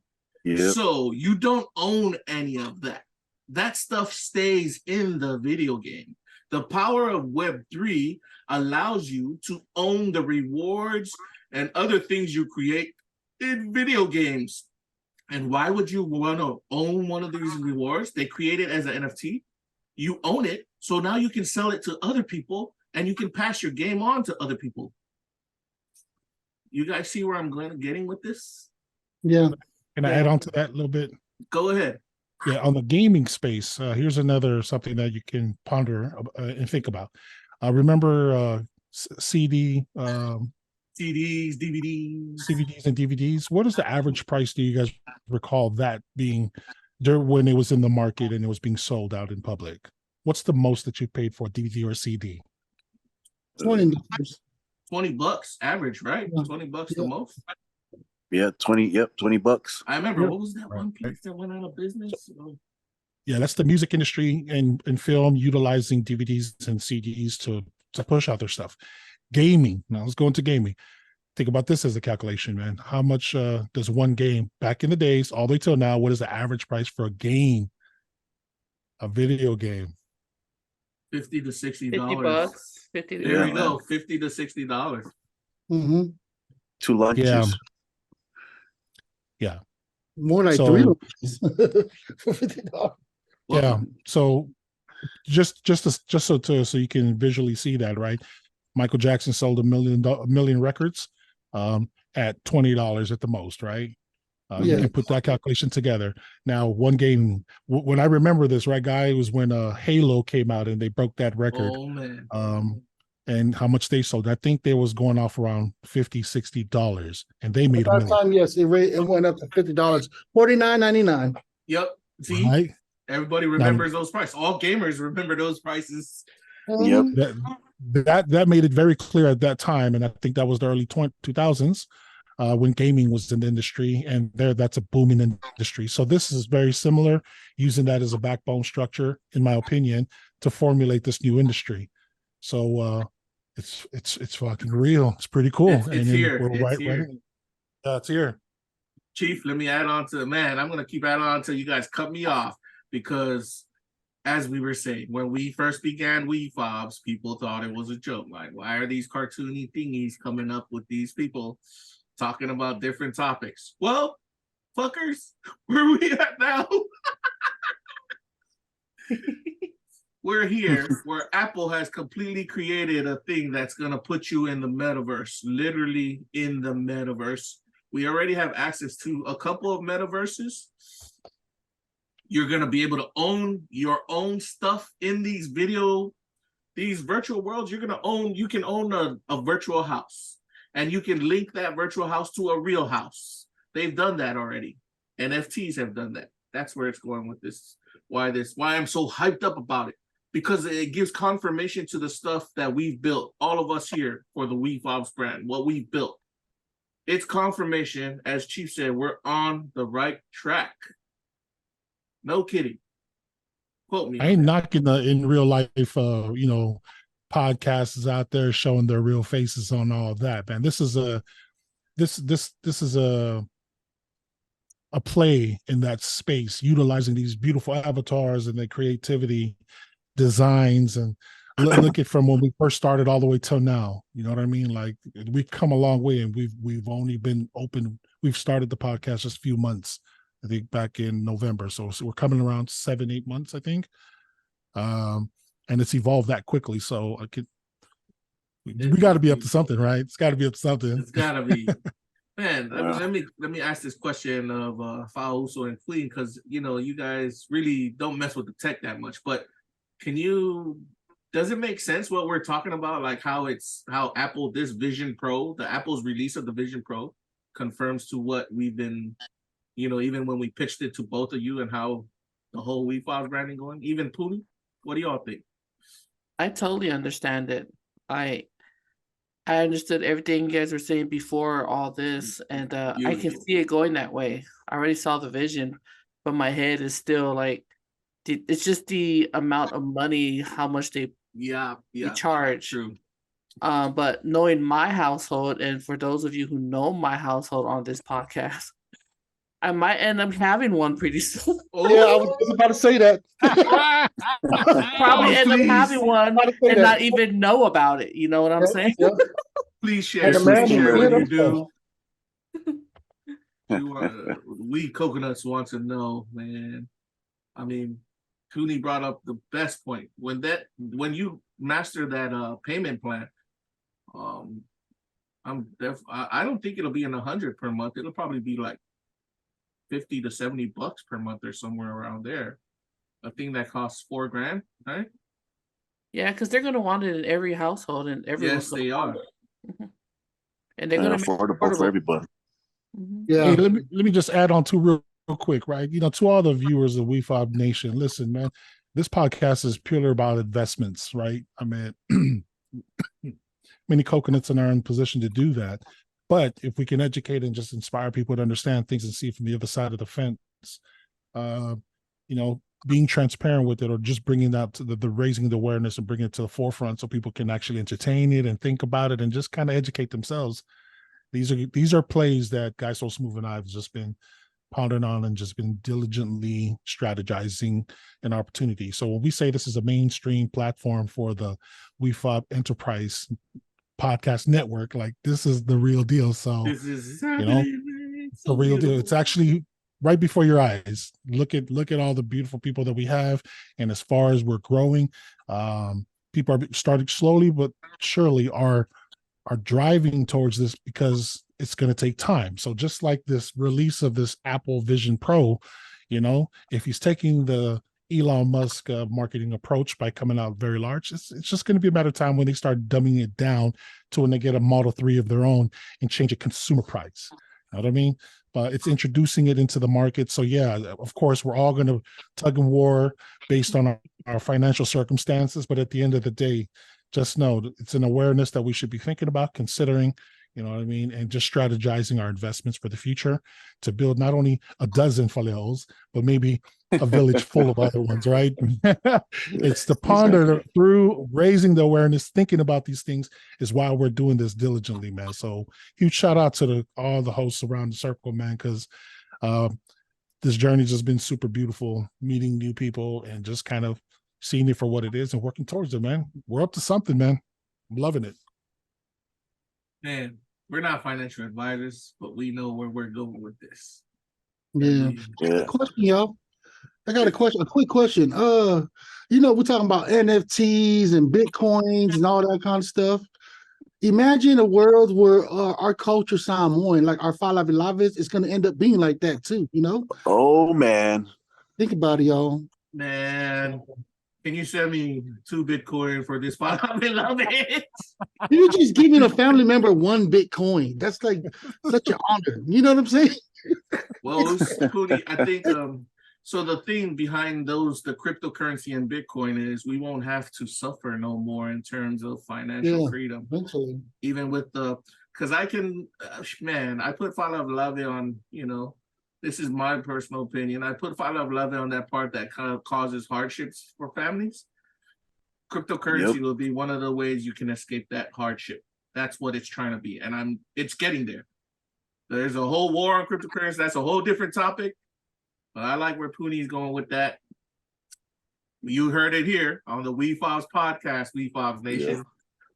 [SPEAKER 1] Yep.
[SPEAKER 4] So you don't own any of that. That stuff stays in the video game. The power of Web3 allows you to own the rewards and other things you create in video games. And why would you want to own one of these rewards? They create it as an NFT. You own it, so now you can sell it to other people, and you can pass your game on to other people. You guys see where I'm getting with this?
[SPEAKER 2] Yeah.
[SPEAKER 3] Can I add on to that a little bit?
[SPEAKER 4] Go ahead.
[SPEAKER 3] Yeah, on the gaming space, here's another something that you can ponder and think about. Remember CDs, CVDs, and DVDs. What is the average price? Do you guys recall that being there when it was in the market and it was being sold out in public? What's the most that you paid for a DVD or a CD?
[SPEAKER 2] $20.
[SPEAKER 4] $20 average, right?
[SPEAKER 2] Yeah.
[SPEAKER 4] $20 the most.
[SPEAKER 1] Yeah, 20. Yep, $20.
[SPEAKER 4] I remember,
[SPEAKER 3] Yep.
[SPEAKER 4] what was that one piece that went out of business?
[SPEAKER 3] Yeah, that's the music industry and film utilizing DVDs and CDs to push out their stuff. Gaming. Now let's go into gaming. Think about this as a calculation, man. How much does one game back in the days, all the way till now, what is the average price for a game A video game.
[SPEAKER 4] $50 to $60.
[SPEAKER 6] $50. 50
[SPEAKER 4] There we
[SPEAKER 1] man.
[SPEAKER 4] go. $50 to $60.
[SPEAKER 2] Mm-hmm.
[SPEAKER 1] 2 lunches.
[SPEAKER 3] Yeah.
[SPEAKER 2] More like
[SPEAKER 3] So-
[SPEAKER 2] 3 lunches for $50.
[SPEAKER 3] Yeah. So so you can visually see that, right? Michael Jackson sold a million records at $20 at the most, right? You
[SPEAKER 2] Yeah.
[SPEAKER 3] can put that calculation together. Now, one game, when I remember this, right, guy, it was when Halo came out and they broke that record.
[SPEAKER 4] Oh man.
[SPEAKER 3] And how much they sold. I think they was going off around $50, $60, and they made a
[SPEAKER 2] That
[SPEAKER 3] million.
[SPEAKER 2] time, yes, it went up to $50, $49.99.
[SPEAKER 4] Yep. See,
[SPEAKER 3] Right?
[SPEAKER 4] everybody remembers those prices. All gamers remember those prices.
[SPEAKER 1] Yep.
[SPEAKER 3] That made it very clear at that time, and I think that was the early 2000s when gaming was in the industry, and that's a booming industry. So this is very similar, using that as a backbone structure, in my opinion, to formulate this new industry. So it's fucking real. It's pretty cool.
[SPEAKER 4] It's
[SPEAKER 3] then
[SPEAKER 4] here.
[SPEAKER 3] we're
[SPEAKER 4] It's here.
[SPEAKER 3] It's here.
[SPEAKER 4] Chief, let me add on to man. I'm gonna keep adding on until you guys cut me off, because as we were saying, when we first began Wefobz, people thought it was a joke. Like, why are these cartoony thingies coming up with these people talking about different topics? Well, fuckers, where are we at now? We're here where Apple has completely created a thing that's going to put you in the metaverse, literally in the metaverse. We already have access to a couple of metaverses. You're going to be able to own your own stuff in these virtual worlds. You can own a virtual house, and you can link that virtual house to a real house. They've done that already. NFTs have done that. That's where it's going with this. Why I'm so hyped up about it. Because it gives confirmation to the stuff that we've built, all of us here for the Wefobz brand, what we've built. It's confirmation, as Chief said, we're on the right track. No kidding. Quote me.
[SPEAKER 3] I ain't knocking the in real life, podcasts out there showing their real faces on all of that, man. This is a play in that space, utilizing these beautiful avatars and their creativity, designs, and look at from when we first started all the way till now. You know what I mean? Like, we've come a long way, and we've only been open. We've started the podcast just a few months, I think, back in November. So we're coming around 7-8 months, I think. And it's evolved that quickly. So we got to be up to something, right? It's got to be up to something.
[SPEAKER 4] It's got to be. Man, let me ask this question of afaouso and Queen, because you guys really don't mess with the tech that much. But does it make sense what we're talking about? Like how Apple, this Vision Pro, Apple's release of the Vision Pro confirms to what we've been, even when we pitched it to both of you, and how the whole Wefobz branding going. Even Poonie, what do y'all think?
[SPEAKER 6] I totally understand it. I understood everything you guys were saying before all this, and I can see it going that way. I already saw the vision, but my head is still like, it's just the amount of money, how much they charge.
[SPEAKER 4] True.
[SPEAKER 6] But knowing my household, and for those of you who know my household on this podcast, I might end up having one pretty soon.
[SPEAKER 4] Oh,
[SPEAKER 2] Yeah, I was about to say that.
[SPEAKER 6] Probably end up
[SPEAKER 4] please.
[SPEAKER 6] having one
[SPEAKER 2] About to say
[SPEAKER 6] and
[SPEAKER 2] that.
[SPEAKER 6] not even know about it. You know what I'm saying?
[SPEAKER 2] Yeah.
[SPEAKER 4] Please share.
[SPEAKER 2] Like a
[SPEAKER 4] Please
[SPEAKER 2] man
[SPEAKER 4] share
[SPEAKER 2] with
[SPEAKER 4] what
[SPEAKER 2] a
[SPEAKER 4] you do. We coconuts want to know, man. I mean, Cooney brought up the best point. When you master that payment plan, I don't think it'll be in 100 per month. It'll probably be like $50 to $70 per month or somewhere around there. A thing that costs $4,000, right?
[SPEAKER 6] Yeah, because they're gonna want it in every household, and everyone.
[SPEAKER 4] Yes, they are.
[SPEAKER 6] And they're gonna make it
[SPEAKER 1] affordable for everybody.
[SPEAKER 6] Mhm.
[SPEAKER 2] Yeah.
[SPEAKER 3] Hey, let me just add on to real quick, right? To all the viewers of Wefobz Nation, listen, man, this podcast is purely about investments, right? I mean, many coconuts are in position to do that, but if we can educate and just inspire people to understand things and see from the other side of the fence, being transparent with it, or just bringing that to the raising the awareness and bringing it to the forefront so people can actually entertain it and think about it and just kind of educate themselves. These are plays that Guy So Smooth and I have just been pondering on and just been diligently strategizing an opportunity. So when we say this is a mainstream platform for the Wefobz Enterprise podcast network, like this is the real deal. So
[SPEAKER 4] This is
[SPEAKER 3] it's the real deal. It's actually right before your eyes. Look at all the beautiful people that we have, and as far as we're growing, people are starting slowly but surely are driving towards this because it's going to take time. So just like this release of this Apple Vision Pro, if he's taking the Elon Musk marketing approach by coming out very large, it's just going to be a matter of time when they start dumbing it down to when they get a Model 3 of their own and change a consumer price. You know what I mean? But it's introducing it into the market. So yeah, of course, we're all going to tug and war based on our financial circumstances. But at the end of the day, just know it's an awareness that we should be thinking about, considering, you know what I mean, and just strategizing our investments for the future to build not only a dozen faleos, but maybe a village full of other ones, right? It's to ponder through raising the awareness, thinking about these things is why we're doing this diligently, man. So huge shout out to all the hosts around the circle, man, because this journey's just been super beautiful, meeting new people and just kind of seeing it for what it is and working towards it, man. We're up to something, man. I'm loving it.
[SPEAKER 4] Man, we're not financial advisors, but we know where we're going with this.
[SPEAKER 2] Yeah.
[SPEAKER 1] Yeah.
[SPEAKER 2] Question, y'all. I got a quick question. We're talking about NFTs and Bitcoins and all that kind of stuff. Imagine a world where our culture Samoan, like our Falavilavis, is going to end up being like that too,
[SPEAKER 1] Oh man.
[SPEAKER 2] Think about it, y'all.
[SPEAKER 4] Man, can you send me 2 Bitcoin for this file? I love it.
[SPEAKER 2] You're just giving a family member 1 Bitcoin. That's like such an honor. You know what I'm saying?
[SPEAKER 4] Well, Cootie, I think so the thing behind the cryptocurrency and Bitcoin is we won't have to suffer no more in terms of financial freedom.
[SPEAKER 2] Eventually.
[SPEAKER 4] Even with because I can, I put Fala of Love on, this is my personal opinion. I put Fala of Love on that part that kind of causes hardships for families. Cryptocurrency will be one of the ways you can escape that hardship. That's what it's trying to be. And it's getting there. There's a whole war on cryptocurrency. That's a whole different topic. But I like where Pooney's going with that. You heard it here on the Wefobz Podcast, Wefobz Nation. Yeah.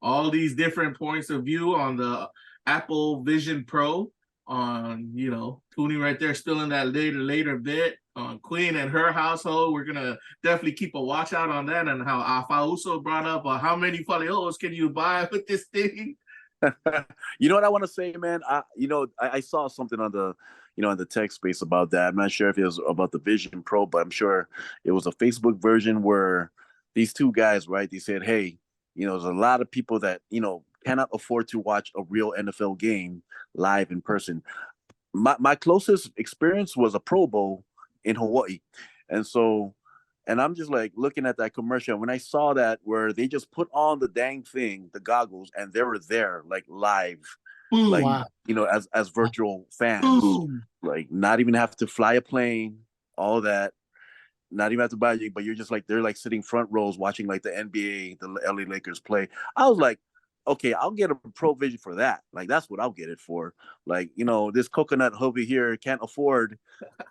[SPEAKER 4] All these different points of view on the Apple Vision Pro, on, Pooney right there spilling that later bit on Queen and her household. We're going to definitely keep a watch out on that, and how afaouso brought up how many faleos can you buy with this thing?
[SPEAKER 1] You know what I want to say, man? I saw something on the in the tech space about that. I'm not sure if it was about the Vision Pro, but I'm sure it was a Facebook version where these 2 guys, right, they said, hey, there's a lot of people that, cannot afford to watch a real NFL game live in person. My closest experience was a Pro Bowl in Hawaii. And I'm just like looking at that commercial. When I saw that where they just put on the dang thing, the goggles, and they were there like live, like,
[SPEAKER 2] wow.
[SPEAKER 1] As virtual fans, like not even have to fly a plane, all that, not even have to buy you, but you're just like, they're like sitting front rows watching like the NBA, the LA Lakers play. I was like, okay, I'll get a Pro Vision for that. Like, that's what I'll get it for. Like, this coconut hubby here can't afford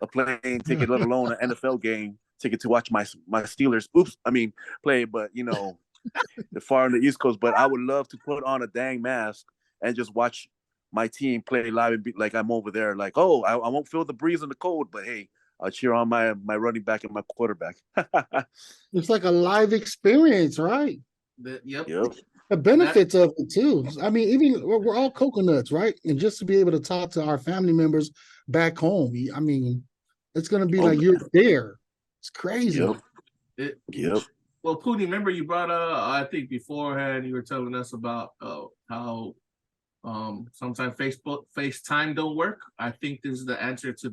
[SPEAKER 1] a plane ticket, let alone an NFL game ticket to watch my Steelers. Play, but the far on the East Coast. But I would love to put on a dang mask and just watch my team play live and be like I'm over there. Like, oh, I won't feel the breeze and the cold, but hey, I'll cheer on my running back and my quarterback.
[SPEAKER 2] It's like a live experience, right?
[SPEAKER 4] Yep.
[SPEAKER 2] The benefits of it too. Even we're all coconuts, right? And just to be able to talk to our family members back home, it's going to be like you're there. It's crazy.
[SPEAKER 1] Yep.
[SPEAKER 4] Well, Poonie, remember you brought I think beforehand you were telling us about how sometimes FaceTime don't work. I think this is the answer to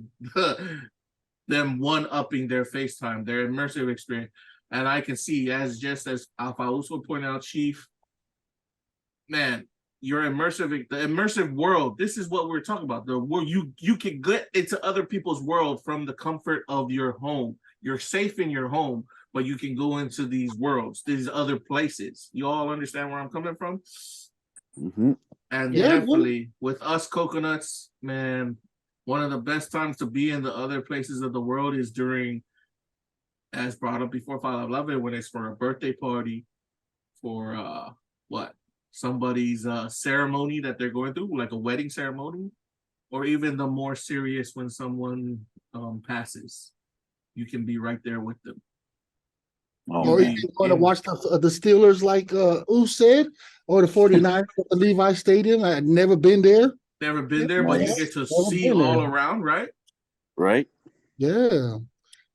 [SPEAKER 4] them one-upping their FaceTime, their immersive experience. And I can see, as afaouso pointed out, Chief, man, the immersive world, this is what we're talking about. The world you can get into other people's world from the comfort of your home. You're safe in your home, but you can go into these worlds, these other places. You all understand where I'm coming from?
[SPEAKER 1] Mm-hmm.
[SPEAKER 4] And definitely with us coconuts, man, one of the best times to be in the other places of the world is during, as brought up before, 5/11, when it's for a birthday party, for somebody's ceremony that they're going through, like a wedding ceremony, or even the more serious when someone passes. You can be right there with them.
[SPEAKER 2] Or if you want to watch the Steelers, like Oos said, or the 49ers at the Levi Stadium. I had never been there.
[SPEAKER 4] Never been there, but you get to see all around, right?
[SPEAKER 1] Right.
[SPEAKER 2] Yeah.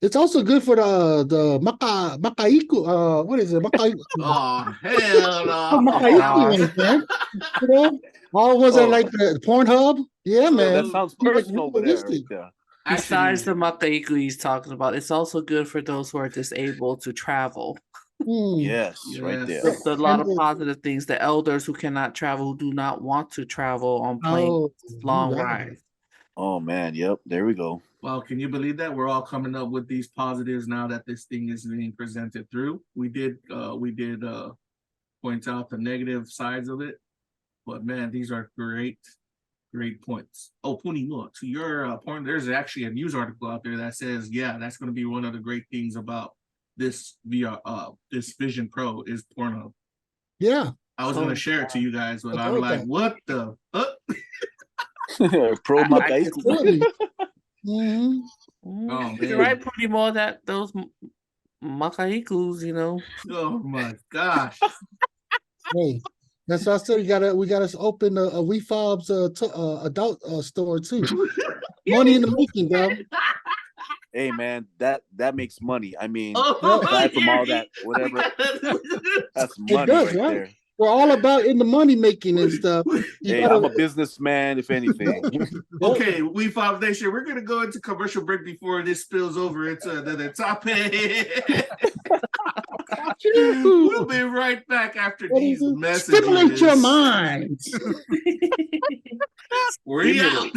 [SPEAKER 2] It's also good for the Makaiku. What is it? Makaiku.
[SPEAKER 4] Oh, hell no.
[SPEAKER 2] Makaiku, man. You know? All was it like the Pornhub? Yeah, man.
[SPEAKER 1] That sounds personal over there. Right there.
[SPEAKER 6] Besides the Makaiku he's talking about, it's also good for those who are disabled to travel.
[SPEAKER 1] Yes, right there.
[SPEAKER 6] There's a lot of positive things. The elders who cannot travel, who do not want to travel on planes, long rides.
[SPEAKER 1] Oh man, yep. There we go.
[SPEAKER 4] Well, can you believe that we're all coming up with these positives now that this thing is being presented through? We did point out the negative sides of it, but man, these are great points. Oh, Puni, look, to your point, there's actually a news article out there that says, yeah, that's going to be one of the great things about this this Vision Pro is Pornhub.
[SPEAKER 2] Yeah,
[SPEAKER 4] I was going to share it to you guys, but I'm like, what the?
[SPEAKER 1] Pro Makaiku.
[SPEAKER 4] Oh, man.
[SPEAKER 6] You're right, pretty more that those Makaikus, you know.
[SPEAKER 4] Oh my gosh.
[SPEAKER 2] Hey, that's what I said. We gotta open a Wefobz adult store too. Money in the making, bro.
[SPEAKER 1] Hey man, that makes money. I mean,
[SPEAKER 4] Oh,
[SPEAKER 1] aside from all that, whatever, that's money
[SPEAKER 2] does,
[SPEAKER 1] right
[SPEAKER 2] right?
[SPEAKER 1] there.
[SPEAKER 2] We're all about in the money making and stuff.
[SPEAKER 1] Hey, I'm a businessman, if anything.
[SPEAKER 4] Okay, Wefobz Nation, we're gonna go into commercial break before this spills over into another topic. We'll be right back after these messages.
[SPEAKER 2] Stimulate your minds.
[SPEAKER 4] We're out.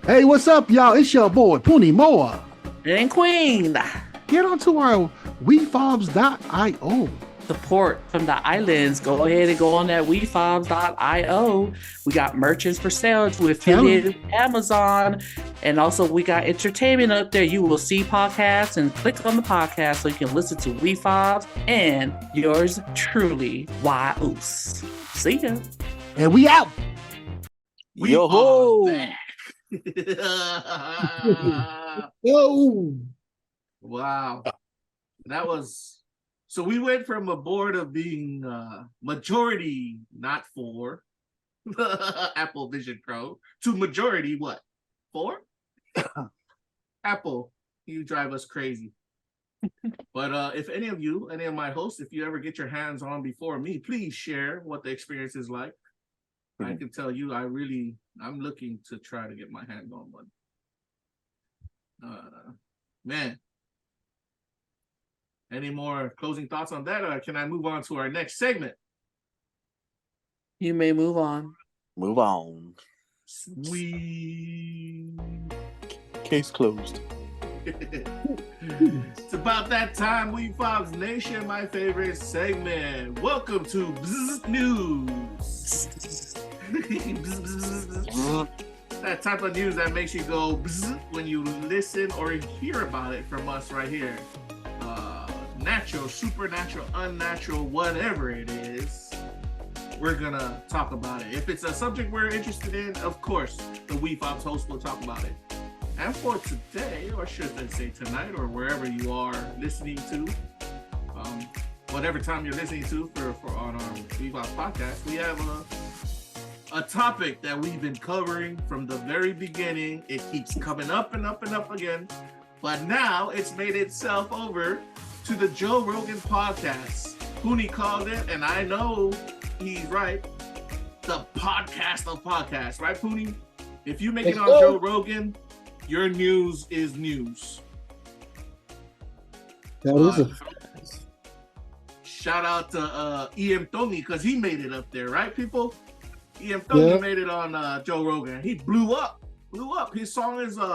[SPEAKER 2] Hey, what's up, y'all? It's your boy Puni Moa.
[SPEAKER 6] And Queen.
[SPEAKER 2] Get onto our wefobz.io.
[SPEAKER 6] Support from the islands. Go ahead and go on that wefobz.io. We got merchants for sale. We're affiliated with Amazon. And also we got entertainment up there. You will see podcasts and click on the podcast so you can listen to Wefobz and yours truly, whyuce. See ya.
[SPEAKER 2] And we out.
[SPEAKER 1] Yo ho!
[SPEAKER 2] Yo.
[SPEAKER 4] Wow. That was so we went from a board of being majority not for Apple Vision Pro to majority what? 4? Apple, you drive us crazy. But if any of my hosts, if you ever get your hands on before me, please share what the experience is like. I can tell you, I'm looking to try to get my hands on one. Man, any more closing thoughts on that, or can I move on to our next segment?
[SPEAKER 6] You may move on.
[SPEAKER 1] Move on.
[SPEAKER 4] Sweet.
[SPEAKER 1] Case closed.
[SPEAKER 4] It's about that time, Wefobz Nation, my favorite segment. Welcome to Bzzz News. That type of news that makes you go bzzz when you listen or hear about it from us right here. Natural, supernatural, unnatural, whatever it is, we're gonna talk about it. If it's a subject we're interested in, of course, the Wefobz host will talk about it. And for today, or should I say tonight, or wherever you are listening to, whatever time you're listening to for on our Wefobz podcast, we have a topic that we've been covering from the very beginning. It keeps coming up and up and up again, but now it's made itself over to the Joe Rogan podcast. Puni called it, and I know he's right, the podcast of podcasts, right, Puni? If you make it on Joe Rogan, your news is news.
[SPEAKER 2] That is it.
[SPEAKER 4] Shout out to E.M. Tony, because he made it up there, right, people? E.M. Tony made it on Joe Rogan. He blew up. His song is came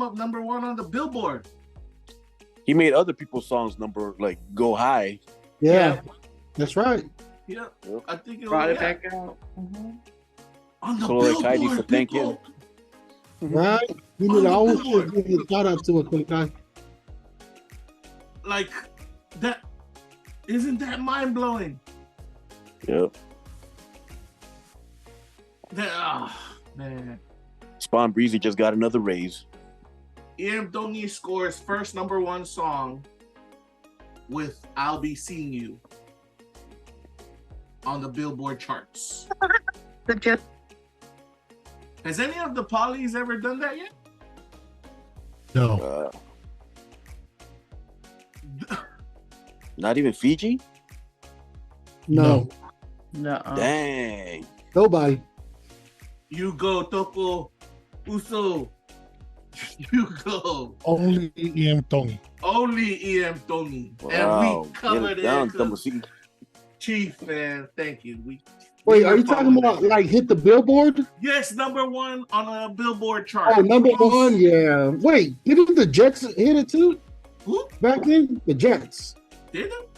[SPEAKER 4] up number one on the Billboard.
[SPEAKER 1] He made other people's songs go high.
[SPEAKER 2] Yeah, that's right.
[SPEAKER 4] Yeah, I think
[SPEAKER 6] Brought it back out.
[SPEAKER 4] On the
[SPEAKER 1] Chloe Tidy for
[SPEAKER 4] billboard,
[SPEAKER 1] thanking.
[SPEAKER 4] people.
[SPEAKER 2] Right? You
[SPEAKER 4] On
[SPEAKER 2] need
[SPEAKER 4] the
[SPEAKER 2] always
[SPEAKER 4] billboard.
[SPEAKER 2] give a shout out to a quick guy.
[SPEAKER 4] Like that, isn't that mind blowing?
[SPEAKER 1] Yep.
[SPEAKER 4] That man.
[SPEAKER 1] Spawn Breezy just got another raise.
[SPEAKER 4] EM Donny scores first #1 song with "I'll Be Seeing You" on the Billboard charts. Has any of the polys ever done that yet?
[SPEAKER 3] No.
[SPEAKER 1] Not even Fiji?
[SPEAKER 2] No,
[SPEAKER 6] No.
[SPEAKER 1] Dang.
[SPEAKER 2] nobody.
[SPEAKER 4] You go, Toko Uso. You go.
[SPEAKER 3] Only EM Tony.
[SPEAKER 4] Only EM Tony.
[SPEAKER 1] Wow.
[SPEAKER 4] And we
[SPEAKER 1] Get
[SPEAKER 4] covered
[SPEAKER 1] it down,
[SPEAKER 4] it. 'cause
[SPEAKER 1] double C.
[SPEAKER 4] Chief, man, thank you.
[SPEAKER 2] Wait,
[SPEAKER 4] we
[SPEAKER 2] are
[SPEAKER 4] were
[SPEAKER 2] you talking
[SPEAKER 4] following
[SPEAKER 2] about
[SPEAKER 4] that.
[SPEAKER 2] like hit the billboard?
[SPEAKER 4] Yes, #1 on a Billboard chart.
[SPEAKER 2] Oh, #1, yeah. Wait, didn't the Jets hit it too
[SPEAKER 4] Who
[SPEAKER 2] back then? The Jets,
[SPEAKER 4] did it?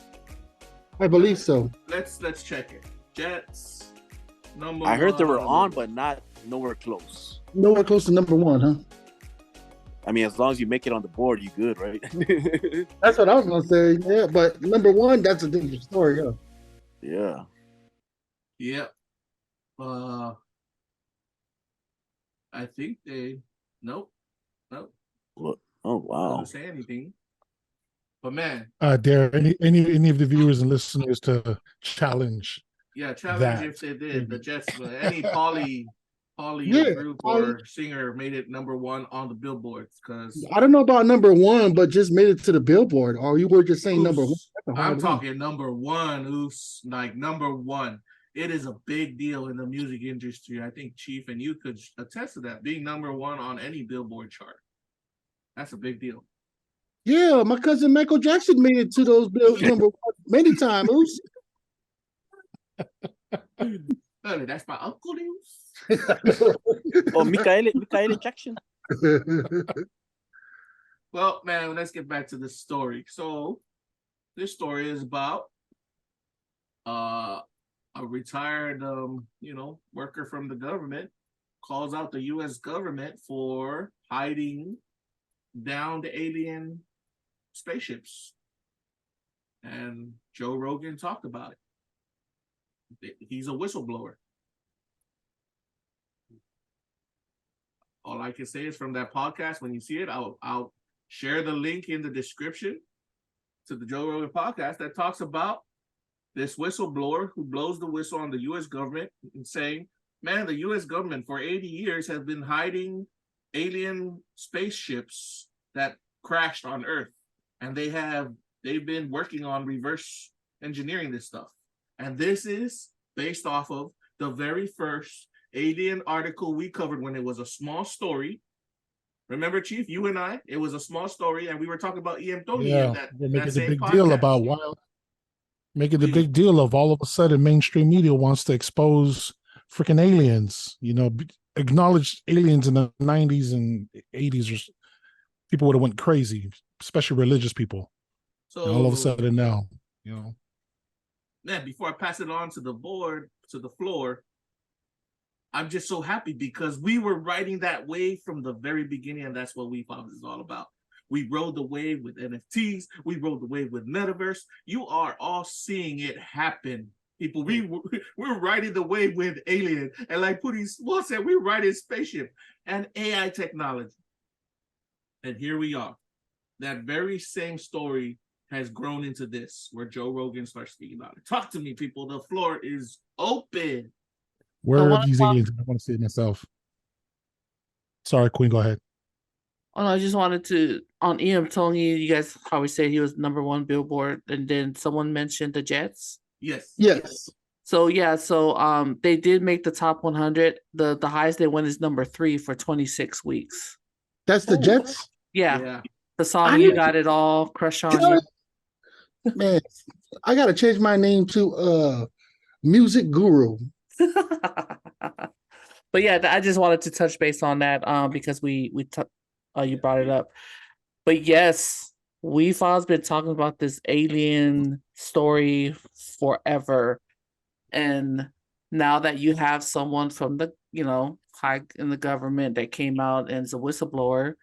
[SPEAKER 2] I believe so.
[SPEAKER 4] Let's check it. Jets.
[SPEAKER 1] I heard they were on,
[SPEAKER 4] #1.
[SPEAKER 1] but not nowhere close.
[SPEAKER 2] Nowhere close to #1, huh?
[SPEAKER 1] I mean, as long as you make it on the board, you good, right?
[SPEAKER 2] That's what I was gonna say. Yeah, but #1, that's a different story. Yeah.
[SPEAKER 1] Yeah.
[SPEAKER 4] Yep. I think they. Nope.
[SPEAKER 1] What? Oh wow.
[SPEAKER 4] Doesn't say anything. But man,
[SPEAKER 3] Dare any of the viewers and listeners to challenge?
[SPEAKER 4] yeah, challenge
[SPEAKER 3] That.
[SPEAKER 4] if they did. The Jets, any poly
[SPEAKER 2] Yeah,
[SPEAKER 4] group
[SPEAKER 2] poly.
[SPEAKER 4] or singer made it #1 on the billboards. Because
[SPEAKER 2] I don't know about #1, but just made it to the billboard, or you were just saying #1. That's a hard
[SPEAKER 4] I'm
[SPEAKER 2] one.
[SPEAKER 4] talking #1, Oos, like #1. It is a big deal in the music industry. I think Chief and you could attest to that. Being #1 on any Billboard chart. That's a big deal.
[SPEAKER 2] Yeah, my cousin Michael Jackson made it to those bills #1 many times.
[SPEAKER 4] Hey, that's my uncle news.
[SPEAKER 1] Oh, Michael Jackson.
[SPEAKER 4] Well, man, let's get back to this story. So, this story is about a retired, worker from the government calls out the U.S. government for hiding downed alien spaceships, and Joe Rogan talked about it. He's a whistleblower. All I can say is from that podcast, when you see it, I'll share the link in the description to the Joe Rogan podcast that talks about this whistleblower who blows the whistle on the U.S. government and saying, man, the U.S. government for 80 years has been hiding alien spaceships that crashed on Earth. And they've been working on reverse engineering this stuff. And this is based off of the very first alien article we covered when it was a small story. Remember, Chief, you and I, it was a small story, and we were talking about EM Tony in
[SPEAKER 3] Yeah,
[SPEAKER 4] that
[SPEAKER 3] we're making
[SPEAKER 4] same
[SPEAKER 3] a big deal
[SPEAKER 4] podcast.
[SPEAKER 3] about why. Making the big deal of all of a sudden mainstream media wants to expose freaking aliens. Acknowledged aliens in the 90s and 80s, people would have went crazy, especially religious people.
[SPEAKER 4] So
[SPEAKER 3] And all of a sudden now,
[SPEAKER 4] man, before I pass it on to the floor, I'm just so happy because we were riding that wave from the very beginning, and that's what Wefobz is all about. We rode the wave with NFTs. We rode the wave with Metaverse. You are all seeing it happen. People, we're riding the wave with alien. And like Pootie Small said, we're riding spaceship and AI technology. And here we are. That very same story has grown into this, where Joe Rogan starts speaking about it. Talk to me, people. The floor is open.
[SPEAKER 3] where are these aliens? I want to see it myself. Sorry, Queen, go ahead.
[SPEAKER 6] Oh, no, I just wanted to, on EM Tony, you guys always say he was #1 Billboard, and then someone mentioned the Jets.
[SPEAKER 4] Yes.
[SPEAKER 2] Yes.
[SPEAKER 6] So they did make the top 100. The highest they went is #3 for 26 weeks.
[SPEAKER 2] That's the Jets?
[SPEAKER 6] Yeah. The song You Got It All, Crush on You.
[SPEAKER 2] Man, I gotta change my name to Music Guru.
[SPEAKER 6] But yeah, I just wanted to touch base on that because you brought it up. But yes, Wefobz been talking about this alien story forever, and now that you have someone from the, high in the government that came out and is a whistleblower,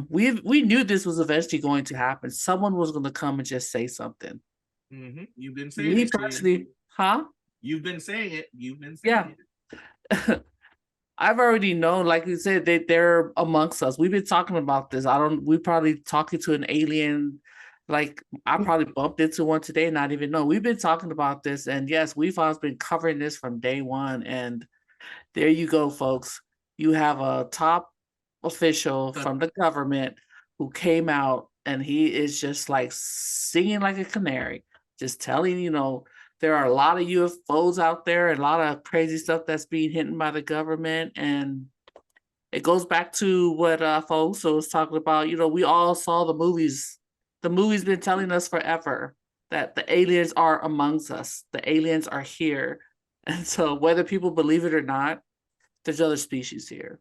[SPEAKER 6] we knew this was eventually going to happen. Someone was going to come and just say something.
[SPEAKER 4] You've been saying
[SPEAKER 6] Me
[SPEAKER 4] it.
[SPEAKER 6] personally, huh?
[SPEAKER 4] You've been saying it. You've been
[SPEAKER 6] Yeah.
[SPEAKER 4] saying it.
[SPEAKER 6] I've already known, like you said, they're amongst us. We've been talking about this. We probably talking to an alien. Like I probably bumped into one today, not even know. We've been talking about this, and yes, Wefobz been covering this from day one. And there you go, folks. You have a top official from the government who came out, and he is just like singing like a canary, just telling there are a lot of UFOs out there, and a lot of crazy stuff that's being hidden by the government. And it goes back to what afaouso was talking about. We all saw the movies. The movie's been telling us forever that the aliens are amongst us. The aliens are here. And so whether people believe it or not, there's other species here.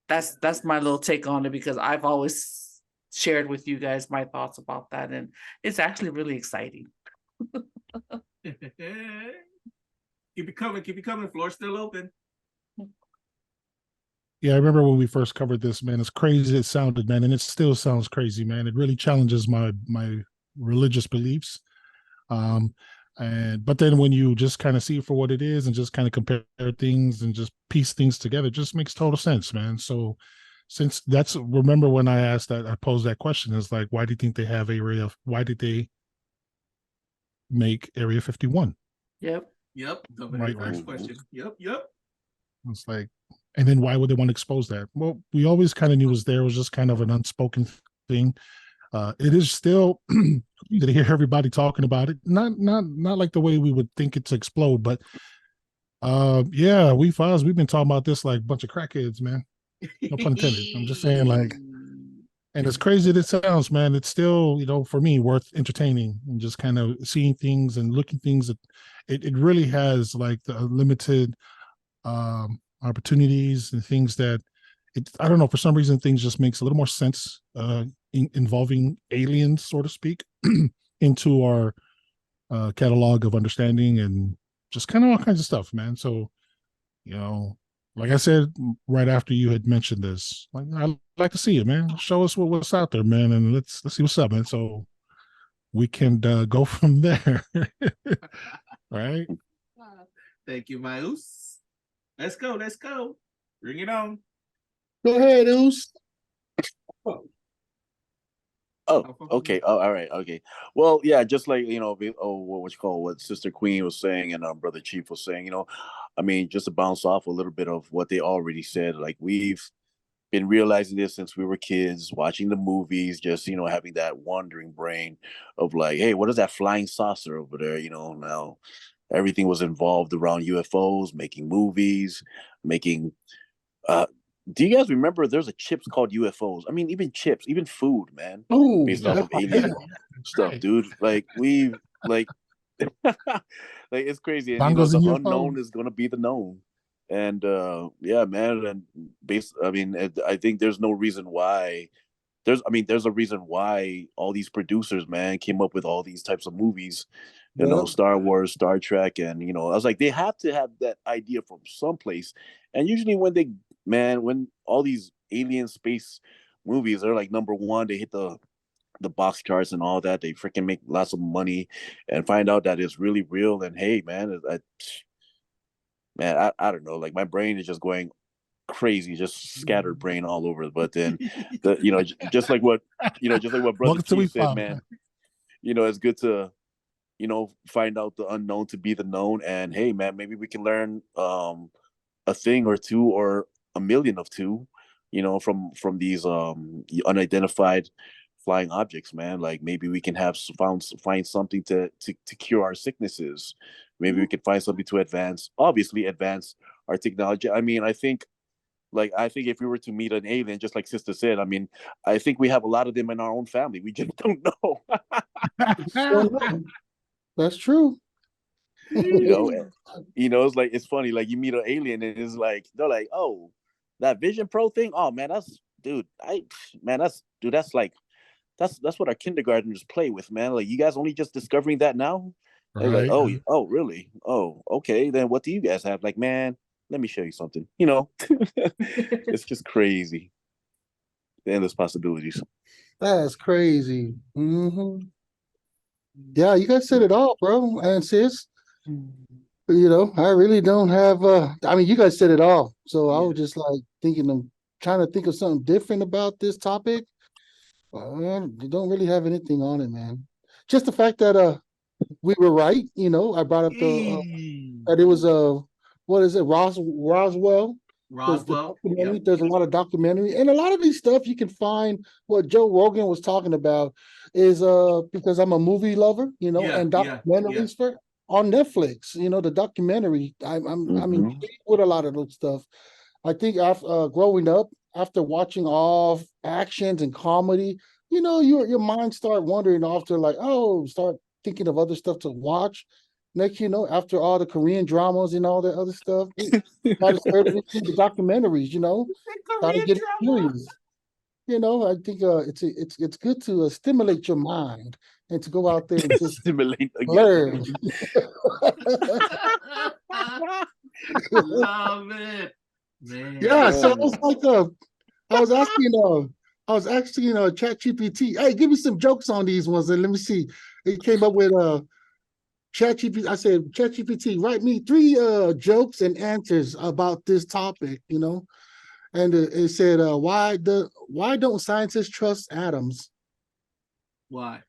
[SPEAKER 6] That's my little take on it, because I've always shared with you guys my thoughts about that. And it's actually really exciting.
[SPEAKER 4] Keep it coming. Floor's still open.
[SPEAKER 3] Yeah, I remember when we first covered this, man. As crazy as it sounded, man, and it still sounds crazy, man. It really challenges my religious beliefs. But then when you just kind of see it for what it is and just kind of compare things and just piece things together, it just makes total sense, man. So since remember when I posed that question, is like, why do you think they have why did they make Area 51?
[SPEAKER 6] Yep.
[SPEAKER 4] The very first question. Yep.
[SPEAKER 3] It's like, and then why would they want to expose that? Well, we always kind of knew it was there. It was just kind of an unspoken thing. It is still to hear everybody talking about it. Not like the way we would think it to explode, but yeah, we've been talking about this like a bunch of crackheads, man. No pun intended. I'm just saying, like, and as crazy as it sounds, man, it's still, for me, worth entertaining and just kind of seeing things and looking things that it really has like the limited opportunities and things that I don't know, for some reason things just makes a little more sense involving aliens, so to speak, into our catalog of understanding and just kind of all kinds of stuff, man. So, like I said, right after you had mentioned this, like, I'd like to see it, man. Show us what's out there, man, and let's see what's up, man. So we can go from there. All right.
[SPEAKER 4] Thank you, whyuce. Let's go. Bring it on.
[SPEAKER 2] Go ahead, Oos.
[SPEAKER 1] Oh, okay. Oh, all right. Okay. Well, yeah, just like, what Sister Queen was saying and Brother Chief was saying, I mean, just to bounce off a little bit of what they already said, like, we've been realizing this since we were kids, watching the movies, just, having that wandering brain of like, hey, what is that flying saucer over there? Now everything was involved around UFOs, making movies, making, do you guys remember there's a chips called UFOs? I mean, even chips, even food, man, based off of alien stuff, dude. Like, like it's crazy. And, the unknown is going to be the known. And yeah, man. And I think there's no reason why. There's a reason why all these producers, man, came up with all these types of movies. Star Wars, Star Trek, and I was like, they have to have that idea from someplace. And usually when all these alien space movies are like number one, they hit the box charts and all that, they freaking make lots of money and find out that it's really real. And hey, man, I don't know, like, my brain is just going crazy, just scattered brain all over. But then just like what Brother Chief said, man, it's good to find out the unknown to be the known. And hey, man, maybe we can learn a thing or two or a million of two, from these unidentified flying objects, man. Like, maybe we can find something to cure our sicknesses. Maybe we could find something to advance our technology. I mean, I think if we were to meet an alien, just like Sister said, I mean, I think we have a lot of them in our own family. We just don't know.
[SPEAKER 2] That's true.
[SPEAKER 1] It's like, it's funny, like, you meet an alien and it's like, they're like, oh, that Vision Pro thing, oh man, that's like, that's what our kindergartners play with, man. Like, you guys only just discovering that now? They're like,
[SPEAKER 3] Right.
[SPEAKER 1] oh, really? Oh, okay. Then what do you guys have? Like, man, let me show you something. You know, it's just crazy. The endless possibilities.
[SPEAKER 2] That's crazy. Yeah, you guys said it all, bro. And sis, I really don't have I mean, you guys said it all. So I was just like trying to think of something different about this topic. You don't really have anything on it, man. Just the fact that we were right, I brought up that it was what is it, Roswell?
[SPEAKER 4] Roswell. Yep.
[SPEAKER 2] There's a lot of documentary, and a lot of these stuff you can find. What Joe Rogan was talking about is because I'm a movie lover, and documentaries on Netflix. The documentary. I'm intrigued with a lot of those stuff. I think after growing up, after watching all actions and comedy, your mind start wandering off to like, start thinking of other stuff to watch. Next, after all the Korean dramas and all that other stuff, I just started into the documentaries. Started getting curious. I think it's good to stimulate your mind and to go out there and just
[SPEAKER 1] Stimulate
[SPEAKER 2] learn.
[SPEAKER 4] Love it, man.
[SPEAKER 2] Yeah, so it's like I was asking ChatGPT, hey, give me some jokes on these ones, and let me see. It came up with ChatGPT. I said, ChatGPT, write me 3 jokes and answers about this topic, and it said, why don't scientists trust atoms?
[SPEAKER 4] Why?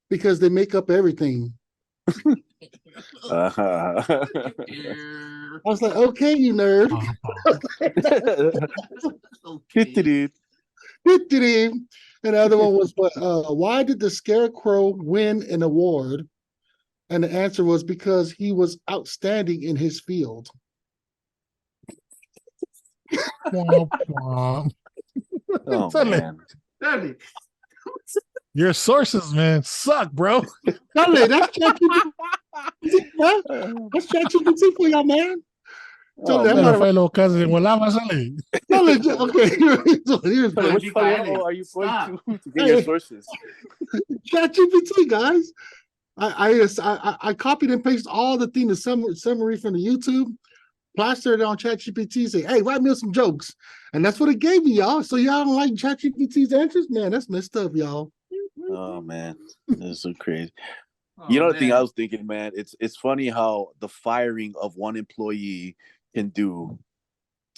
[SPEAKER 2] Because they make up everything.
[SPEAKER 1] Uh-huh.
[SPEAKER 2] I was like, okay, you nerd.
[SPEAKER 4] Okay.
[SPEAKER 2] And the other one was, why did the Scarecrow win an award? And the answer was because he was outstanding in his field.
[SPEAKER 1] Oh, man.
[SPEAKER 3] Your sources, man, suck, bro.
[SPEAKER 2] That's ChatGPT. That's ChatGPT for y'all, man. So
[SPEAKER 3] Fue lo que se volaba, sale.
[SPEAKER 2] Okay, here's
[SPEAKER 1] Which file are you going to get your sources?
[SPEAKER 2] ChatGPT, guys. I copied and pasted all the things, the summary from the YouTube, plastered it on ChatGPT, say, hey, write me some jokes. And that's what it gave me, y'all. So y'all don't like ChatGPT's answers? Man, that's messed up, y'all.
[SPEAKER 1] Oh, man. That's so crazy. The thing I was thinking, man, it's funny how the firing of one employee can do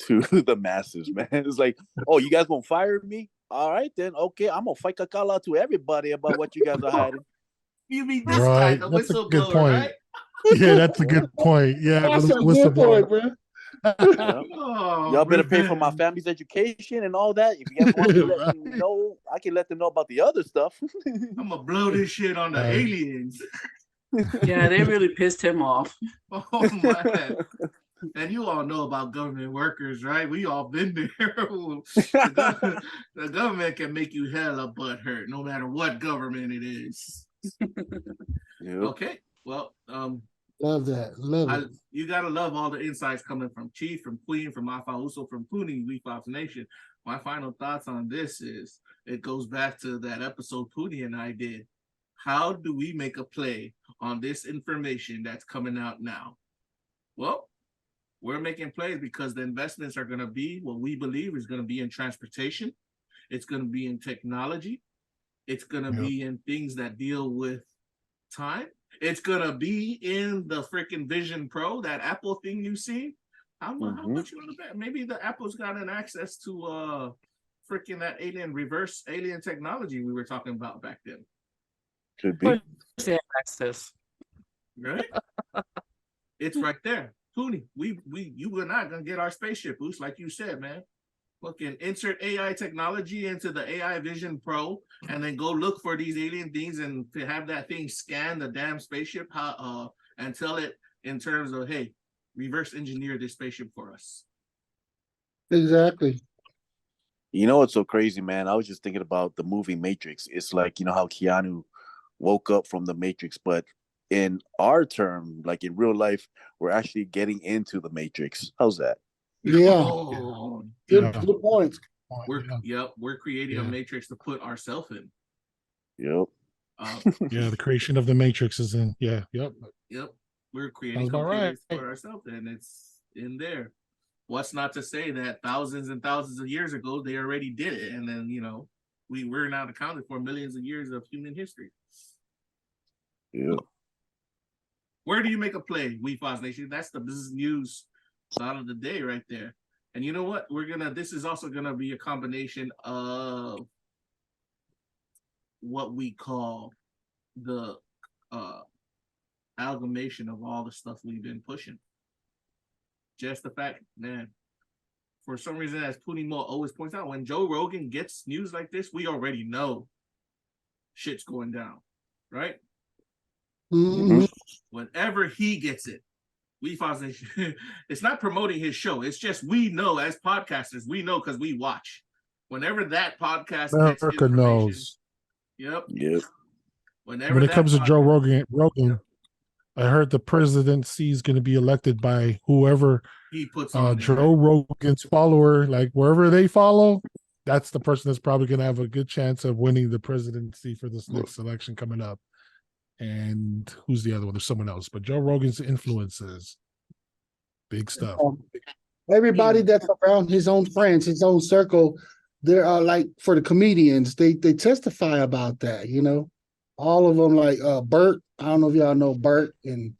[SPEAKER 1] to the masses, man. It's like, oh, you guys gonna fire me? All right, then. Okay, I'm gonna fight Kakala to everybody about what you guys are hiding.
[SPEAKER 4] You mean this guy, the whistleblower, right?
[SPEAKER 3] Yeah, that's a good point. Yeah,
[SPEAKER 2] that's a good point, bro.
[SPEAKER 1] Y'all better pay for my family's education and all that. If you guys want to let me know, I can let them know about the other stuff.
[SPEAKER 4] I'm gonna blow this shit on the aliens.
[SPEAKER 6] Yeah, they really pissed him off.
[SPEAKER 4] Oh man. And you all know about government workers, right? We all been there. The government can make you hella butthurt, no matter what government it is.
[SPEAKER 1] Yep.
[SPEAKER 4] Okay, well,
[SPEAKER 2] love that. Love it.
[SPEAKER 4] You gotta love all the insights coming from Chief, from Queen, from afaouso, from Puni, Wefobz Nation. My final thoughts on this is it goes back to that episode Puni and I did. How do we make a play on this information that's coming out now? Well, we're making plays because the investments are going to be what we believe is going to be in transportation. It's going to be in technology. It's going to be in things that deal with time. It's going to be in the freaking Vision Pro, that Apple thing you see. How much you want to bet? Maybe the Apple's got an access to freaking that reverse alien technology we were talking about back then.
[SPEAKER 1] Could be.
[SPEAKER 6] Access.
[SPEAKER 4] Right? It's right there. Puni, you and I gonna get our spaceship boost, like you said, man. Fucking insert AI technology into the AI Vision Pro, and then go look for these alien things and to have that thing scan the damn spaceship, and tell it in terms of, hey, reverse engineer this spaceship for us.
[SPEAKER 2] Exactly.
[SPEAKER 1] You know what's so crazy, man? I was just thinking about the movie Matrix. It's like, how Keanu woke up from the Matrix, but in our term, like in real life, we're actually getting into the Matrix. How's that?
[SPEAKER 2] Yeah. Good point.
[SPEAKER 4] We're creating a matrix to put ourselves in.
[SPEAKER 1] Yep.
[SPEAKER 3] Yeah, the creation of the Matrix is in. Yeah, yep.
[SPEAKER 4] Yep, we're creating
[SPEAKER 3] Sounds about
[SPEAKER 4] computers
[SPEAKER 3] right.
[SPEAKER 4] for ourselves, and it's in there. What's not to say that thousands and thousands of years ago they already did it, and then we're not accounted for millions of years of human history.
[SPEAKER 1] Yeah.
[SPEAKER 4] Where do you make a play, Wefobz Nation? That's the business news thought of the day right there. And you know what? This is also gonna be a combination of what we call the amalgamation of all the stuff we've been pushing. Just the fact, man, for some reason, as Punimo always points out, when Joe Rogan gets news like this, we already know shit's going down, right?
[SPEAKER 2] Mhm.
[SPEAKER 4] Whenever he gets it, Wefobz Nation, it's not promoting his show. It's just we know as podcasters, we know because we watch. Whenever that podcast gets
[SPEAKER 3] America
[SPEAKER 4] information,
[SPEAKER 3] knows.
[SPEAKER 4] Yep.
[SPEAKER 3] When it comes to Joe Rogan, I heard the presidency is going to be elected by whoever
[SPEAKER 4] he puts on
[SPEAKER 3] Joe Rogan's follower, like wherever they follow, that's the person that's probably going to have a good chance of winning the presidency for this next election coming up. And who's the other one? There's someone else, but Joe Rogan's influence is big stuff.
[SPEAKER 2] Everybody that's around his own friends, his own circle, there are like for the comedians, they testify about that, all of them, like Bert. I don't know if y'all know Bert and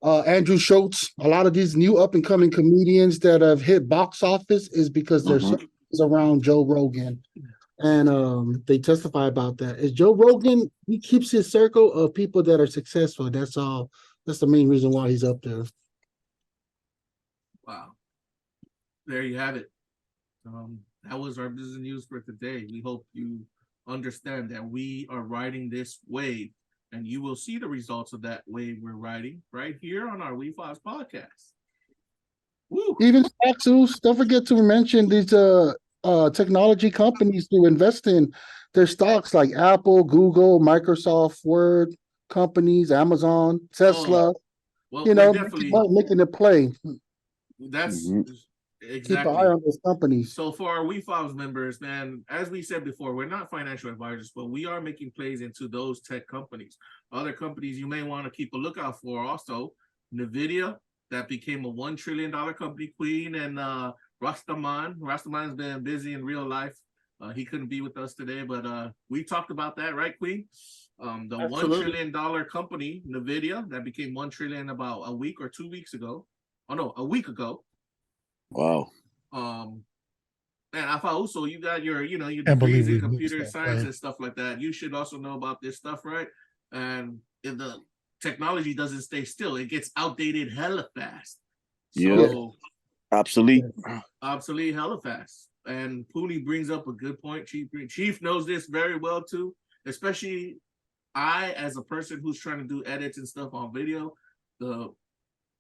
[SPEAKER 2] Andrew Schultz. A lot of these new up and coming comedians that have hit box office is because their circle is around Joe Rogan, and they testify about that. Is Joe Rogan? He keeps his circle of people that are successful. That's all. That's the main reason why he's up there.
[SPEAKER 4] Wow. There you have it. That was our business news for today. We hope you understand that we are riding this wave, and you will see the results of that wave we're riding right here on our Wefobz podcast. Woo.
[SPEAKER 2] Even stocks, don't forget to mention these technology companies to invest in their stocks, like Apple, Google, Microsoft, Word companies, Amazon, Tesla.
[SPEAKER 4] Well,
[SPEAKER 2] making it play.
[SPEAKER 4] That's exactly.
[SPEAKER 2] Keep an eye on those companies.
[SPEAKER 4] So for our Wefobz members, man, as we said before, we're not financial advisors, but we are making plays into those tech companies. Other companies you may want to keep a lookout for also, NVIDIA, that became a $1 trillion company, Queen, and Rastaman. Rastaman's been busy in real life. He couldn't be with us today, but we talked about that, right, Queen? The
[SPEAKER 6] Absolutely.
[SPEAKER 4] $1 trillion company, NVIDIA, that became $1 trillion about a week or 2 weeks ago. Oh no, a week ago.
[SPEAKER 1] Wow.
[SPEAKER 4] And afaouso, you got your degrees in computer science and stuff like that. You should also know about this stuff, right? And if the technology doesn't stay still, it gets outdated hella fast. So
[SPEAKER 1] obsolete
[SPEAKER 4] hella fast. And Pooney brings up a good point. Chief knows this very well too, especially I, as a person who's trying to do edits and stuff on video, the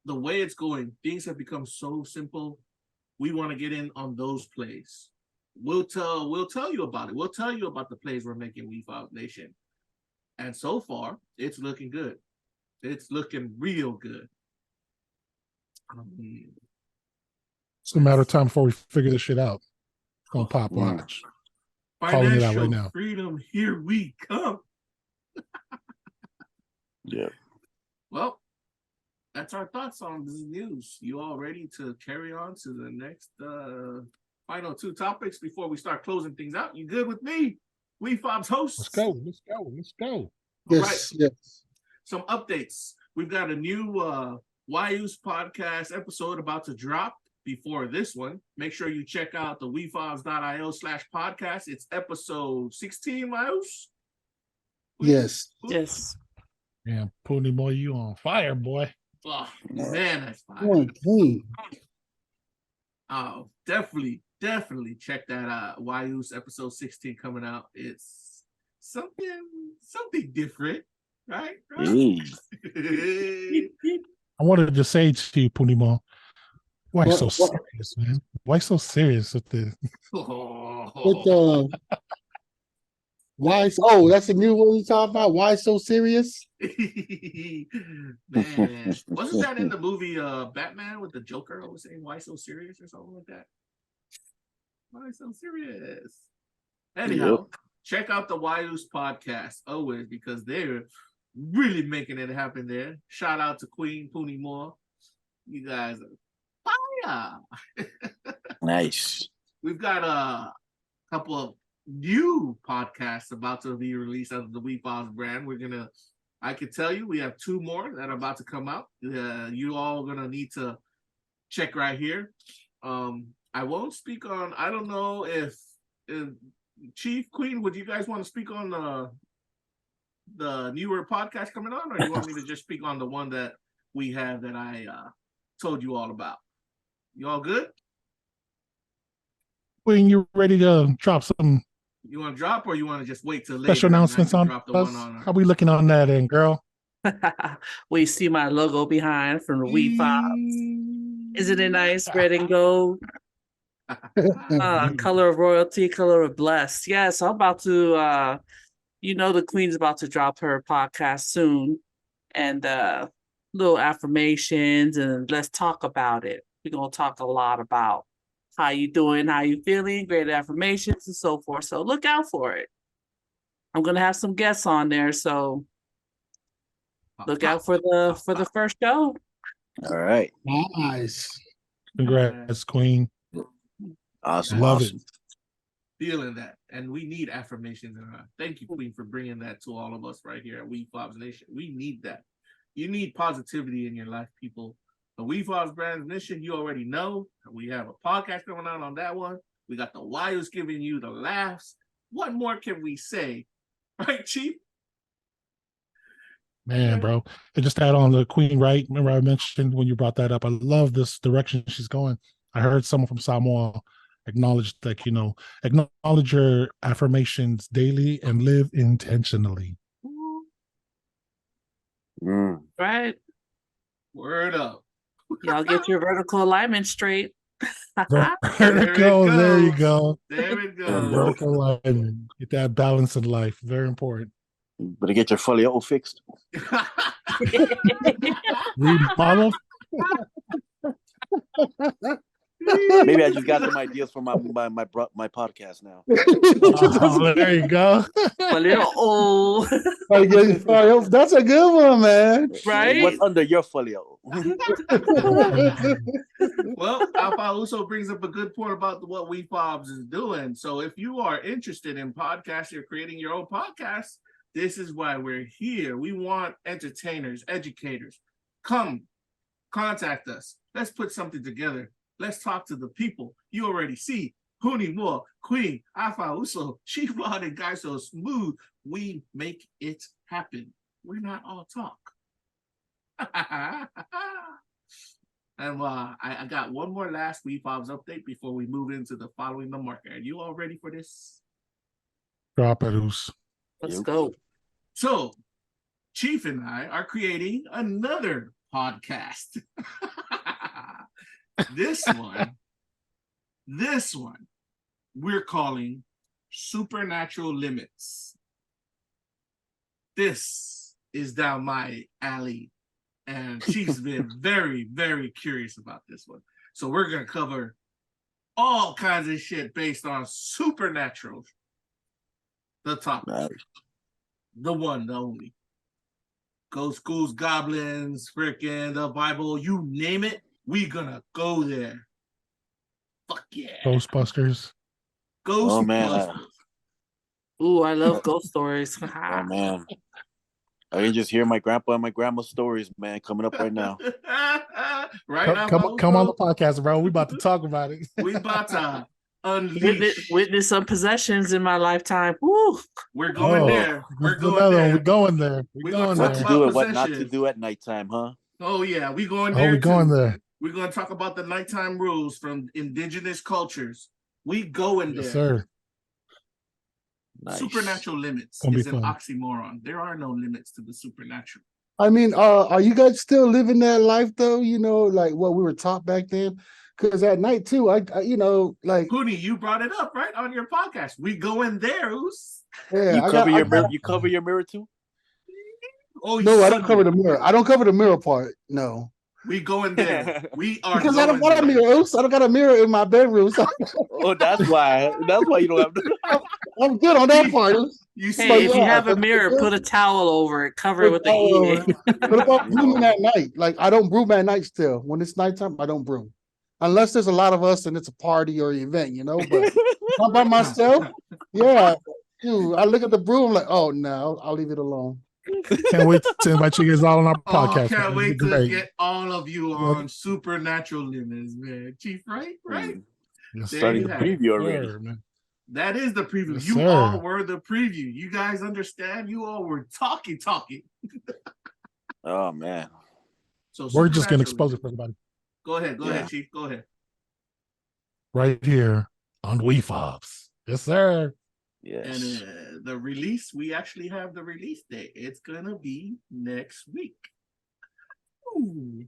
[SPEAKER 4] way it's going, things have become so simple. We want to get in on those plays. We'll tell you about it. We'll tell you about the plays we're making, Wefobz Nation. And so far, it's looking good. It's looking real good.
[SPEAKER 3] It's a matter of time before we figure this shit out. It's gonna pop. Watch. Calling it out right now.
[SPEAKER 4] Freedom, here we come. Well, that's our thoughts on this news. You all ready to carry on to the next final two topics before we start closing things out? You good with me? Wefobz hosts.
[SPEAKER 3] Let's go.
[SPEAKER 2] Yes.
[SPEAKER 4] Some updates. We've got a new whyuce podcast episode about to drop before this one. Make sure you check out the wefobz.io/podcast. It's episode 16, whyuce.
[SPEAKER 2] Yes.
[SPEAKER 6] Yes.
[SPEAKER 3] Yeah, Pony boy, you on fire, boy.
[SPEAKER 4] Oh, man, that's fire.
[SPEAKER 2] Okay.
[SPEAKER 4] Oh, definitely check that whyuce episode 16 coming out. It's something different, right?
[SPEAKER 3] I wanted to just say to you, Punimo, why so serious, man? Why so serious with this?
[SPEAKER 2] Why? Oh, that's a new one you talking about. Why so serious?
[SPEAKER 4] Man, wasn't that in the movie Batman with the Joker always saying "Why so serious" or something like that? Why so serious? Anyhow, check out the whyuce podcast always, because they're really making it happen there. Shout out to Queen Poonie Moore. You guys are fire.
[SPEAKER 1] Nice.
[SPEAKER 4] We've got a couple of new podcasts about to be released under the Wefobz brand. I can tell you, we have 2 more that are about to come out. You all gonna need to check right here. I won't speak on, I don't know if Chief, Queen, would you guys want to speak on the newer podcast coming on, or you want me to just speak on the one that we have that I told you all about? You all good?
[SPEAKER 3] When you're ready to drop some
[SPEAKER 4] You want to drop, or you want to just wait till later?
[SPEAKER 3] special announcements on
[SPEAKER 4] drop the
[SPEAKER 3] us,
[SPEAKER 4] one on
[SPEAKER 3] how we looking on that end, girl?
[SPEAKER 6] Well, you see my logo behind from the Wefobz. Isn't it nice? Red and gold. Color of royalty, color of blessed. Yeah, so I'm about to the Queen's about to drop her podcast soon. And little affirmations, and let's talk about it. We're gonna talk a lot about how you doing, how you feeling, great affirmations, and so forth. So look out for it. I'm gonna have some guests on there, so look out for the first show.
[SPEAKER 1] All right.
[SPEAKER 2] Nice.
[SPEAKER 3] Congrats, Queen.
[SPEAKER 1] Awesome.
[SPEAKER 3] Love
[SPEAKER 1] awesome.
[SPEAKER 3] it.
[SPEAKER 4] Feeling that, and we need affirmations in our. Thank you, Queen, for bringing that to all of us right here at Wefobz Nation. We need that. You need positivity in your life, people. The Wefobz brand mission, you already know. We have a podcast going on that one. We got the whyuce giving you the laughs. What more can we say, right, Chief?
[SPEAKER 3] Man, bro. And just to add on the Queen, right? Remember I mentioned when you brought that up, I love this direction she's going. I heard someone from Samoa acknowledge that, acknowledge your affirmations daily and live intentionally.
[SPEAKER 6] Right?
[SPEAKER 4] Word up.
[SPEAKER 6] Y'all get your vertical alignment straight.
[SPEAKER 3] Vertical, there you go.
[SPEAKER 4] There it goes.
[SPEAKER 3] Vertical alignment. Get that balance in life. Very important.
[SPEAKER 1] Better get your folio fixed.
[SPEAKER 3] Read follow.
[SPEAKER 1] Maybe I just got some ideas for my podcast now.
[SPEAKER 3] Oh, there you go.
[SPEAKER 6] A little old.
[SPEAKER 2] That's a good one, man.
[SPEAKER 6] Right?
[SPEAKER 1] What's under your folio?
[SPEAKER 4] Well, afaouso brings up a good point about what Wefobz is doing. So if you are interested in podcasting or creating your own podcast, this is why we're here. We want entertainers, educators. Come, contact us. Let's put something together. Let's talk to the people. You already see Poonie Moore, Queen, afaouso, Chief Rod, and Guy So Smooth. We make it happen. We're not all talk. And I got one more last Wefobz update before we move into the following the market. Are you all ready for this?
[SPEAKER 3] Drop it, Oos.
[SPEAKER 6] Let's go.
[SPEAKER 4] So, Chief and I are creating another podcast. This one, we're calling Supernatural Limits. This is down my alley, and she's been very, very curious about this one. So we're going to cover all kinds of shit based on supernatural. The topic.
[SPEAKER 1] Nice.
[SPEAKER 4] The one, the only. Ghosts, ghouls, goblins, freaking the Bible, you name it, we gonna go there. Fuck yeah.
[SPEAKER 3] Ghostbusters.
[SPEAKER 4] Ghostbusters.
[SPEAKER 1] Oh man.
[SPEAKER 6] Ooh, I love ghost stories.
[SPEAKER 1] Oh man. I can just hear my grandpa and my grandma's stories, man, coming up right now.
[SPEAKER 4] Right
[SPEAKER 3] Come on the podcast, bro. We about to talk about it.
[SPEAKER 4] We about to unleash.
[SPEAKER 6] Witness some possessions in my lifetime. Woo.
[SPEAKER 4] We're going there. We're going there.
[SPEAKER 3] We're going there. We're going
[SPEAKER 1] What
[SPEAKER 3] there.
[SPEAKER 1] to do and what not to do at nighttime, huh?
[SPEAKER 4] Oh yeah, we going there.
[SPEAKER 3] We're going
[SPEAKER 4] too.
[SPEAKER 3] there.
[SPEAKER 4] We're going to talk about the nighttime rules from indigenous cultures. We going there.
[SPEAKER 3] Yes, sir.
[SPEAKER 1] Nice.
[SPEAKER 4] Supernatural limits
[SPEAKER 3] Gonna be
[SPEAKER 4] is an
[SPEAKER 3] fun.
[SPEAKER 4] oxymoron. There are no limits to the supernatural.
[SPEAKER 2] I mean, are you guys still living that life though? Like what we were taught back then? Because at night too, I like
[SPEAKER 4] Poonie, you brought it up right on your podcast. We going there, Oos.
[SPEAKER 2] yeah,
[SPEAKER 1] You cover your mirror too?
[SPEAKER 4] Oh
[SPEAKER 2] No, I don't
[SPEAKER 4] son,
[SPEAKER 2] cover the mirror. I don't cover the mirror part. No,
[SPEAKER 4] We going there. We are
[SPEAKER 2] because I don't got a
[SPEAKER 4] going
[SPEAKER 2] mirror. Oops, I don't got a mirror in my bedroom. So
[SPEAKER 1] Oh, that's why. That's why you don't have to.
[SPEAKER 2] I'm good on that part.
[SPEAKER 4] You see,
[SPEAKER 6] Hey, if you
[SPEAKER 2] yeah,
[SPEAKER 6] have a
[SPEAKER 2] but-
[SPEAKER 6] mirror, put a towel over it, cover it with the E.
[SPEAKER 2] What about brooming at night? Like, I don't broom at night still. When it's nighttime, I don't broom. Unless there's a lot of us and it's a party or an event, you know, but not by myself. Yeah. Dude, I look at the broom like, oh no, I'll leave it alone.
[SPEAKER 3] Can't wait to invite you guys all on our
[SPEAKER 4] Oh,
[SPEAKER 3] podcast.
[SPEAKER 4] can't
[SPEAKER 3] man.
[SPEAKER 4] wait
[SPEAKER 3] It'd be
[SPEAKER 4] to
[SPEAKER 3] great.
[SPEAKER 4] get all of you on Supernatural Limits, man. Chief, right?
[SPEAKER 3] Yes,
[SPEAKER 4] There
[SPEAKER 1] Starting
[SPEAKER 4] you
[SPEAKER 1] the
[SPEAKER 4] have it.
[SPEAKER 1] preview already.
[SPEAKER 3] sir, man.
[SPEAKER 4] That is the preview.
[SPEAKER 3] Yes,
[SPEAKER 4] You
[SPEAKER 3] sir.
[SPEAKER 4] all were the preview. You guys understand? You all were talking.
[SPEAKER 1] Oh man.
[SPEAKER 4] So
[SPEAKER 3] We're just gonna
[SPEAKER 4] Supernatural
[SPEAKER 3] expose it
[SPEAKER 4] Limits.
[SPEAKER 3] for everybody
[SPEAKER 4] Go ahead,
[SPEAKER 1] Yeah.
[SPEAKER 4] Chief. Go ahead.
[SPEAKER 3] right here on Wefobz. Yes, sir.
[SPEAKER 1] Yes.
[SPEAKER 4] And the release, we actually have the release date. It's gonna be next week. Ooh,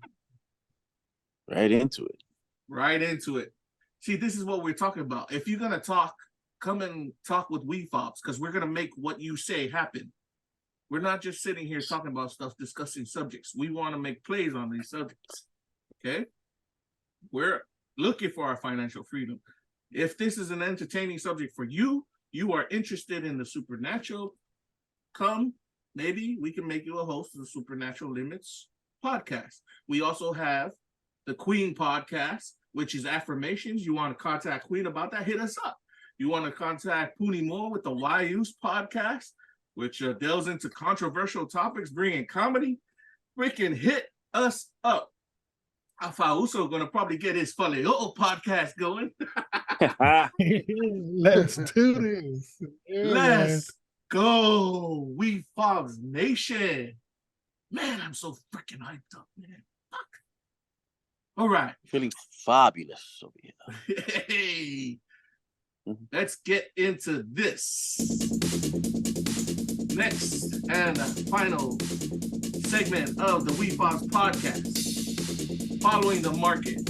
[SPEAKER 1] Right into it.
[SPEAKER 4] right into it. See, this is what we're talking about. If you're gonna talk, come and talk with Wefobz, because we're gonna make what you say happen. We're not just sitting here talking about stuff, discussing subjects. We want to make plays on these subjects. Okay? We're looking for our financial freedom. If this is an entertaining subject for you, you are interested in the supernatural, come, maybe we can make you a host of the Supernatural Limits podcast. We also have the Queen podcast, which is affirmations. You want to contact Queen about that, hit us up. You want to contact Puni Moore with the whyuce podcast, which delves into controversial topics, bringing comedy. Freaking hit us up. Afaouso going to probably get his Faleo podcast going.
[SPEAKER 3] Let's do this. Yeah,
[SPEAKER 4] Let's go. Wefobz Nation. Man, I'm so freaking hyped up, man. Fuck. All right.
[SPEAKER 1] Feeling fabulous over here.
[SPEAKER 4] Hey.
[SPEAKER 1] Mhm.
[SPEAKER 4] Let's get into this. Next and final segment of the Wefobz podcast. Following the market.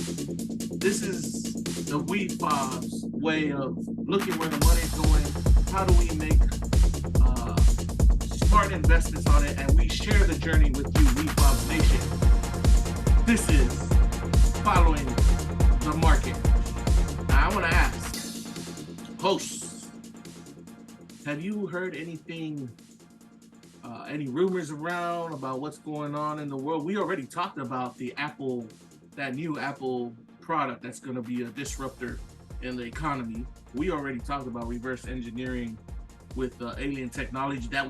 [SPEAKER 4] This is the Wefobz way of looking where the money is going. How do we make smart investments on it? And we share the journey with you, Wefobz Nation. This is following the market. Now, I want to ask, hosts, have you heard anything, any rumors around about what's going on in the world? We already talked about the Apple, that new Apple product that's going to be a disruptor in the economy. We already talked about reverse engineering with alien technology that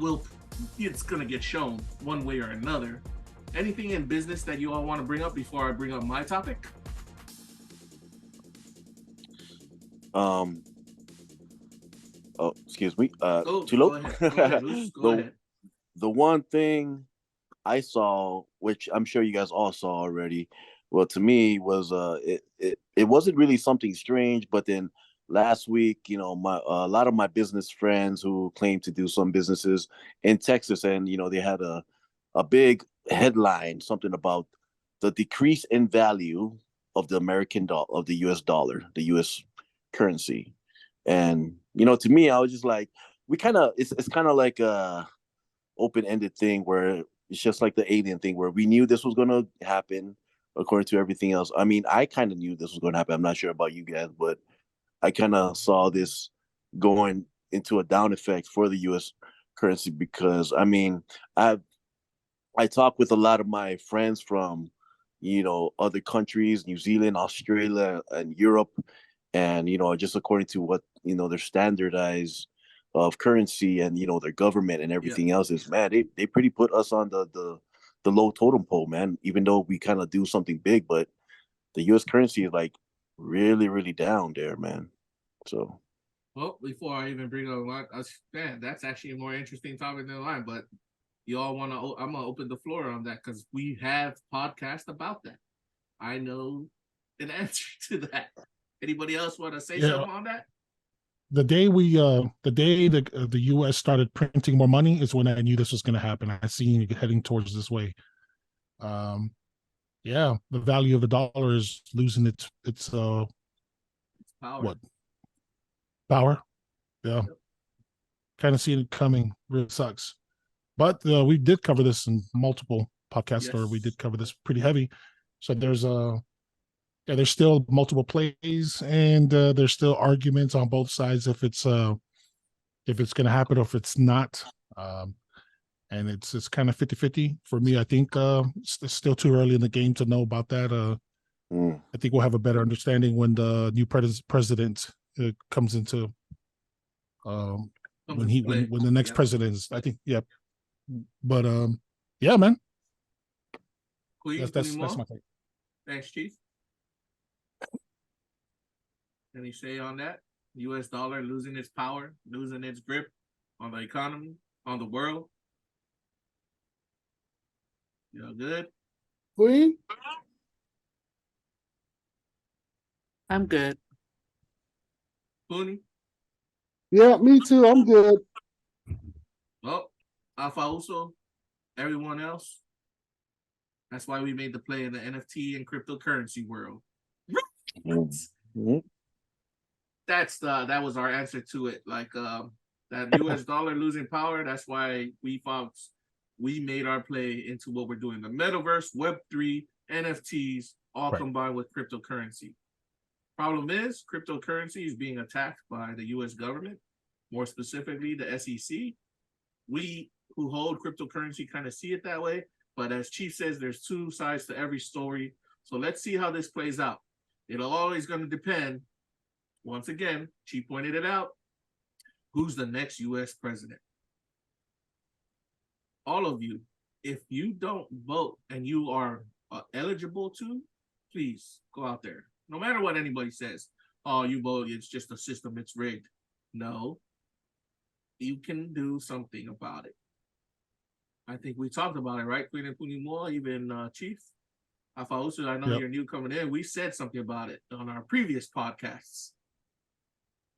[SPEAKER 4] it's going to get shown one way or another. Anything in business that you all want to bring up before I bring up my topic?
[SPEAKER 1] Oh, excuse me.
[SPEAKER 4] Go
[SPEAKER 1] Tulo?
[SPEAKER 4] ahead. Go ahead, Luce. Go ahead.
[SPEAKER 1] The one thing I saw, which I'm sure you guys all saw already, well, to me was it wasn't really something strange, but then last week, you know, a lot of my business friends who claim to do some businesses in Texas, and you know, they had a big headline, something about the decrease in value of the American dollar, of the US dollar, the US currency. And you know, to me, I was just like, it's kind of like a open-ended thing where it's just like the alien thing where we knew this was going to happen according to everything else. I mean, I kind of knew this was going to happen. I'm not sure about you guys, but I kind of saw this going into a down effect for the US currency because I mean, I talk with a lot of my friends from, you know, other countries, New Zealand, Australia, and Europe. And, you know, just according to what, you know, their standardized of currency and, you know, their government and everything else is, man, they pretty put us on the low totem pole, man, even though we kind of do something big, but the US currency is like really, really down there, man. So.
[SPEAKER 4] Well, before I even bring up man, that's actually a more interesting topic than mine, but you all want to, I'm going to open the floor on that because we have podcasts about that. I know an answer to that. Anybody else want to say something on that?
[SPEAKER 3] The day the U.S. started printing more money is when I knew this was going to happen. I seen it heading towards this way. The value of the dollar is losing its
[SPEAKER 4] power.
[SPEAKER 3] What? Power. Yeah. Kind of seeing it coming. Really sucks. But we did cover this in multiple podcasts, or we did cover this pretty heavy. So there's still multiple plays, and there's still arguments on both sides if it's if it's going to happen or if it's not. And it's kind of 50-50 for me. I think it's still too early in the game to know about that. I think we'll have a better understanding when the new president comes into when the next president is. I think, yeah. But yeah, man. That's my thing.
[SPEAKER 4] Thanks, Chief. Any say on that? U.S. dollar losing its power, losing its grip on the economy, on the world. You good?
[SPEAKER 2] Queen?
[SPEAKER 6] I'm good.
[SPEAKER 4] Pooney?
[SPEAKER 2] Yeah, me too. I'm good.
[SPEAKER 4] Well, afaouso, everyone else. That's why we made the play in the NFT and cryptocurrency world. That was our answer to it. Like that US dollar losing power. That's why we made our play into what we're doing. The metaverse, Web3, NFTs, all combined with cryptocurrency. Problem is, cryptocurrency is being attacked by the US government, more specifically the SEC. We who hold cryptocurrency kind of see it that way, but as Chief says, there's two sides to every story. So let's see how this plays out. It'll always going to depend, once again, Chief pointed it out, who's the next US president. All of you, if you don't vote and you are eligible to, please go out there. No matter what anybody says, oh, you vote, it's just a system, it's rigged. No, you can do something about it. I think we talked about it, right? Queen and Punimo, even Chief. Afaouso, I know you're new coming in. We said something about it on our previous podcasts.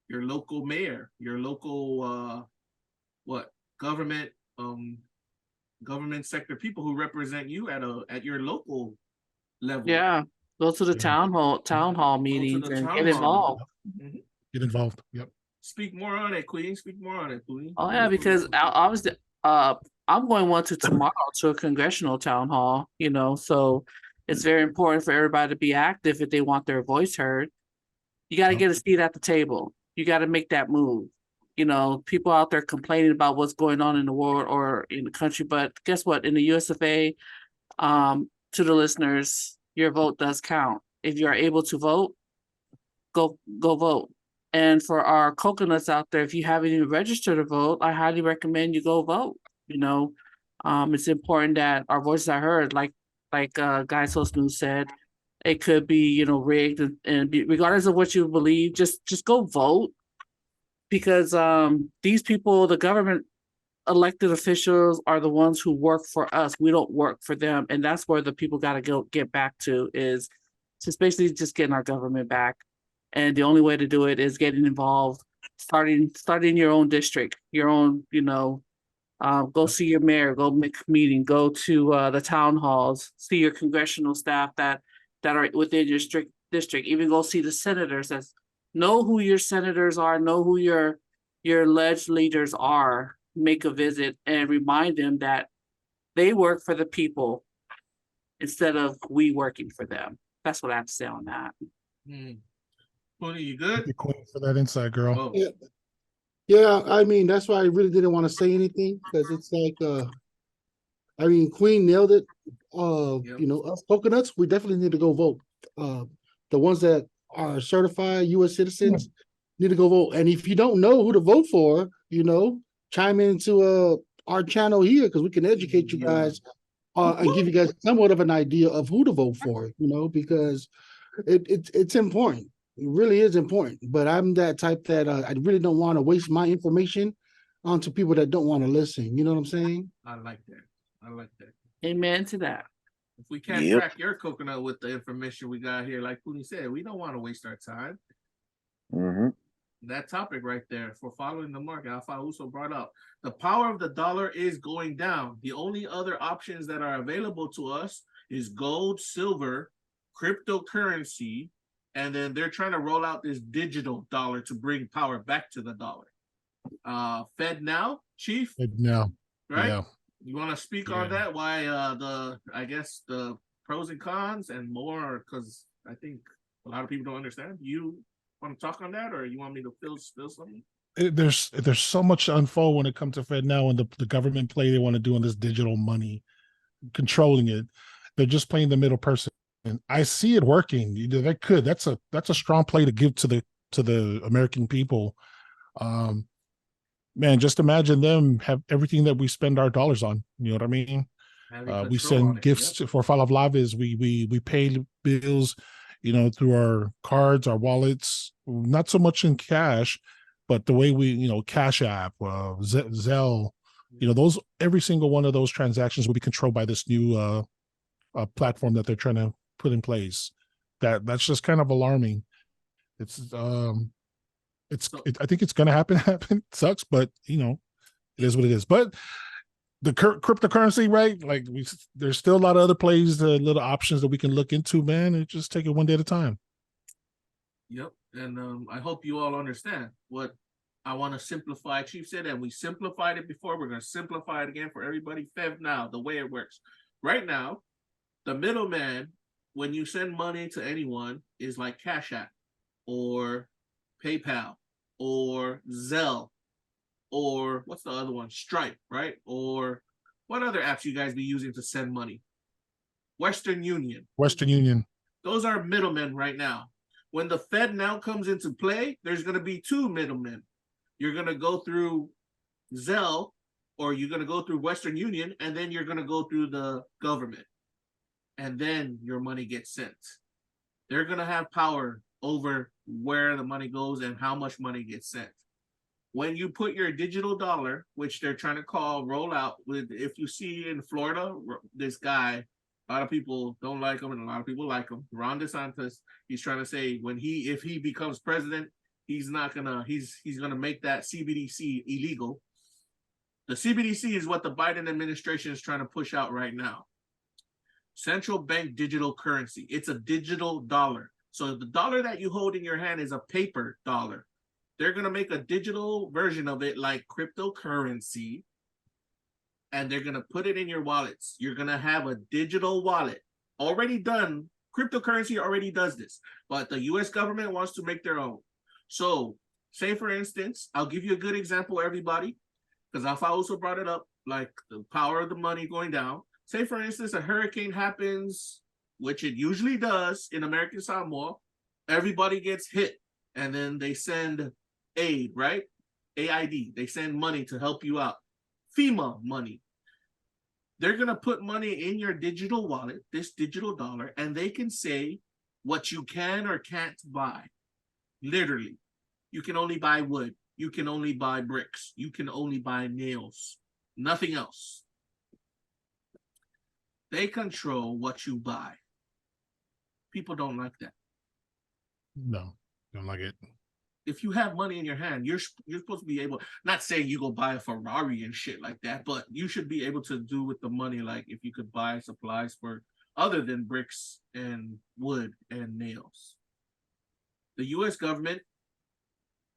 [SPEAKER 4] Your local mayor, your local government sector people who represent you at your local level.
[SPEAKER 6] Yeah, go to the town hall meetings and get involved.
[SPEAKER 4] Mm-hmm.
[SPEAKER 3] Get involved. Yep.
[SPEAKER 4] Speak more on it, Queen. Speak more on it, Queen.
[SPEAKER 6] Oh yeah, because obviously, I'm going to tomorrow to a congressional town hall. So it's very important for everybody to be active if they want their voice heard. You got to get a seat at the table. You got to make that move. People out there complaining about what's going on in the world or in the country, but guess what? In the USFA, to the listeners, your vote does count. If you are able to vote, go vote. And for our coconuts out there, if you haven't even registered to vote, I highly recommend you go vote. It's important that our voices are heard. Like Guy So Smooth said, it could be rigged, and regardless of what you believe, just go vote. Because these people, the government elected officials, are the ones who work for us. We don't work for them. And that's where the people got to get back to, is just basically just getting our government back. And the only way to do it is getting involved, starting your own district, your own, go see your mayor, go make a meeting, go to the town halls, see your congressional staff that are within your district, even go see the senators. Know who your senators are, know who your legislators are, make a visit and remind them that they work for the people instead of we working for them. That's what I have to say on that.
[SPEAKER 4] Pony, you good?
[SPEAKER 3] Thank you, Queen, for that insight, girl.
[SPEAKER 4] Oh.
[SPEAKER 2] Yeah, I mean, that's why I really didn't want to say anything, because it's like, Queen nailed it. Us coconuts, we definitely need to go vote. The ones that are certified U.S. citizens need to go vote. And if you don't know who to vote for, chime into our channel here, because we can educate you guys and give you guys somewhat of an idea of who to vote for, because it's important. It really is important. But I'm that type that I really don't want to waste my information onto people that don't want to listen. You know what I'm saying?
[SPEAKER 4] I like that.
[SPEAKER 6] Amen to that.
[SPEAKER 4] If we can't crack your coconut with the information we got here, like Puni said, we don't want to waste our time.
[SPEAKER 1] Mm-hmm.
[SPEAKER 4] That topic right there, for following the market, afaouso brought up, the power of the dollar is going down. The only other options that are available to us is gold, silver, cryptocurrency, and then they're trying to roll out this digital dollar to bring power back to the dollar. Fed now, Chief?
[SPEAKER 3] Fed now.
[SPEAKER 4] Right?
[SPEAKER 3] Yeah.
[SPEAKER 4] You want to speak on that? Why the pros and cons and more, because I think a lot of people don't understand. You want to talk on that, or you want me to spill something?
[SPEAKER 3] there's so much to unfold when it comes to Fed now and the government play they want to do on this digital money, controlling it. They're just playing the middle person. And I see it working. That's a strong play to give to the American people. Man, just imagine them have everything that we spend our dollars on. You know what I mean? We send gifts for Falavlaves. We pay bills, through our cards, our wallets, not so much in cash, but the way we, Cash App, Zelle, those, every single one of those transactions will be controlled by this new platform that they're trying to put in place. That's just kind of alarming. I think it's going to happen. It sucks, but it is what it is. But the cryptocurrency, right? Like there's still a lot of other plays, little options that we can look into, man, and just take it one day at a time.
[SPEAKER 4] Yep. And I hope you all understand what I want to simplify. Chief said, and we simplified it before. We're going to simplify it again for everybody. Fev now, the way it works. Right now, the middleman, when you send money to anyone, is like Cash App or PayPal or Zelle or what's the other one? Stripe, right? Or what other apps you guys be using to send money? Western Union. Those are middlemen right now. When the Fed now comes into play, there's going to be two middlemen. You're going to go through Zelle, or you're going to go through Western Union, and then you're going to go through the government. And then your money gets sent. They're going to have power over where the money goes and how much money gets sent. When you put your digital dollar, which they're trying to call rollout, if you see in Florida, this guy, a lot of people don't like him and a lot of people like him. Ron DeSantis, he's trying to say if he becomes president, he's gonna make that CBDC illegal. The CBDC is what the Biden administration is trying to push out right now. Central bank digital currency. It's a digital dollar. So the dollar that you hold in your hand is a paper dollar. They're going to make a digital version of it like cryptocurrency, and they're going to put it in your wallets. You're going to have a digital wallet already done. Cryptocurrency already does this, but the US government wants to make their own. So say, for instance, I'll give you a good example, everybody, because afaouso brought it up, like the power of the money going down. Say, for instance, a hurricane happens, which it usually does in American Samoa. Everybody gets hit, and then they send aid, right? AID. They send money to help you out. FEMA money. They're going to put money in your digital wallet, this digital dollar, and they can say what you can or can't buy. Literally. You can only buy wood. You can only buy bricks. You can only buy nails. Nothing else. They control what you buy. People don't like that.
[SPEAKER 3] No, don't like it.
[SPEAKER 4] If you have money in your hand, you're supposed to be able, not saying you go buy a Ferrari and shit like that, but you should be able to do with the money, like if you could buy supplies for other than bricks and wood and nails. The US government,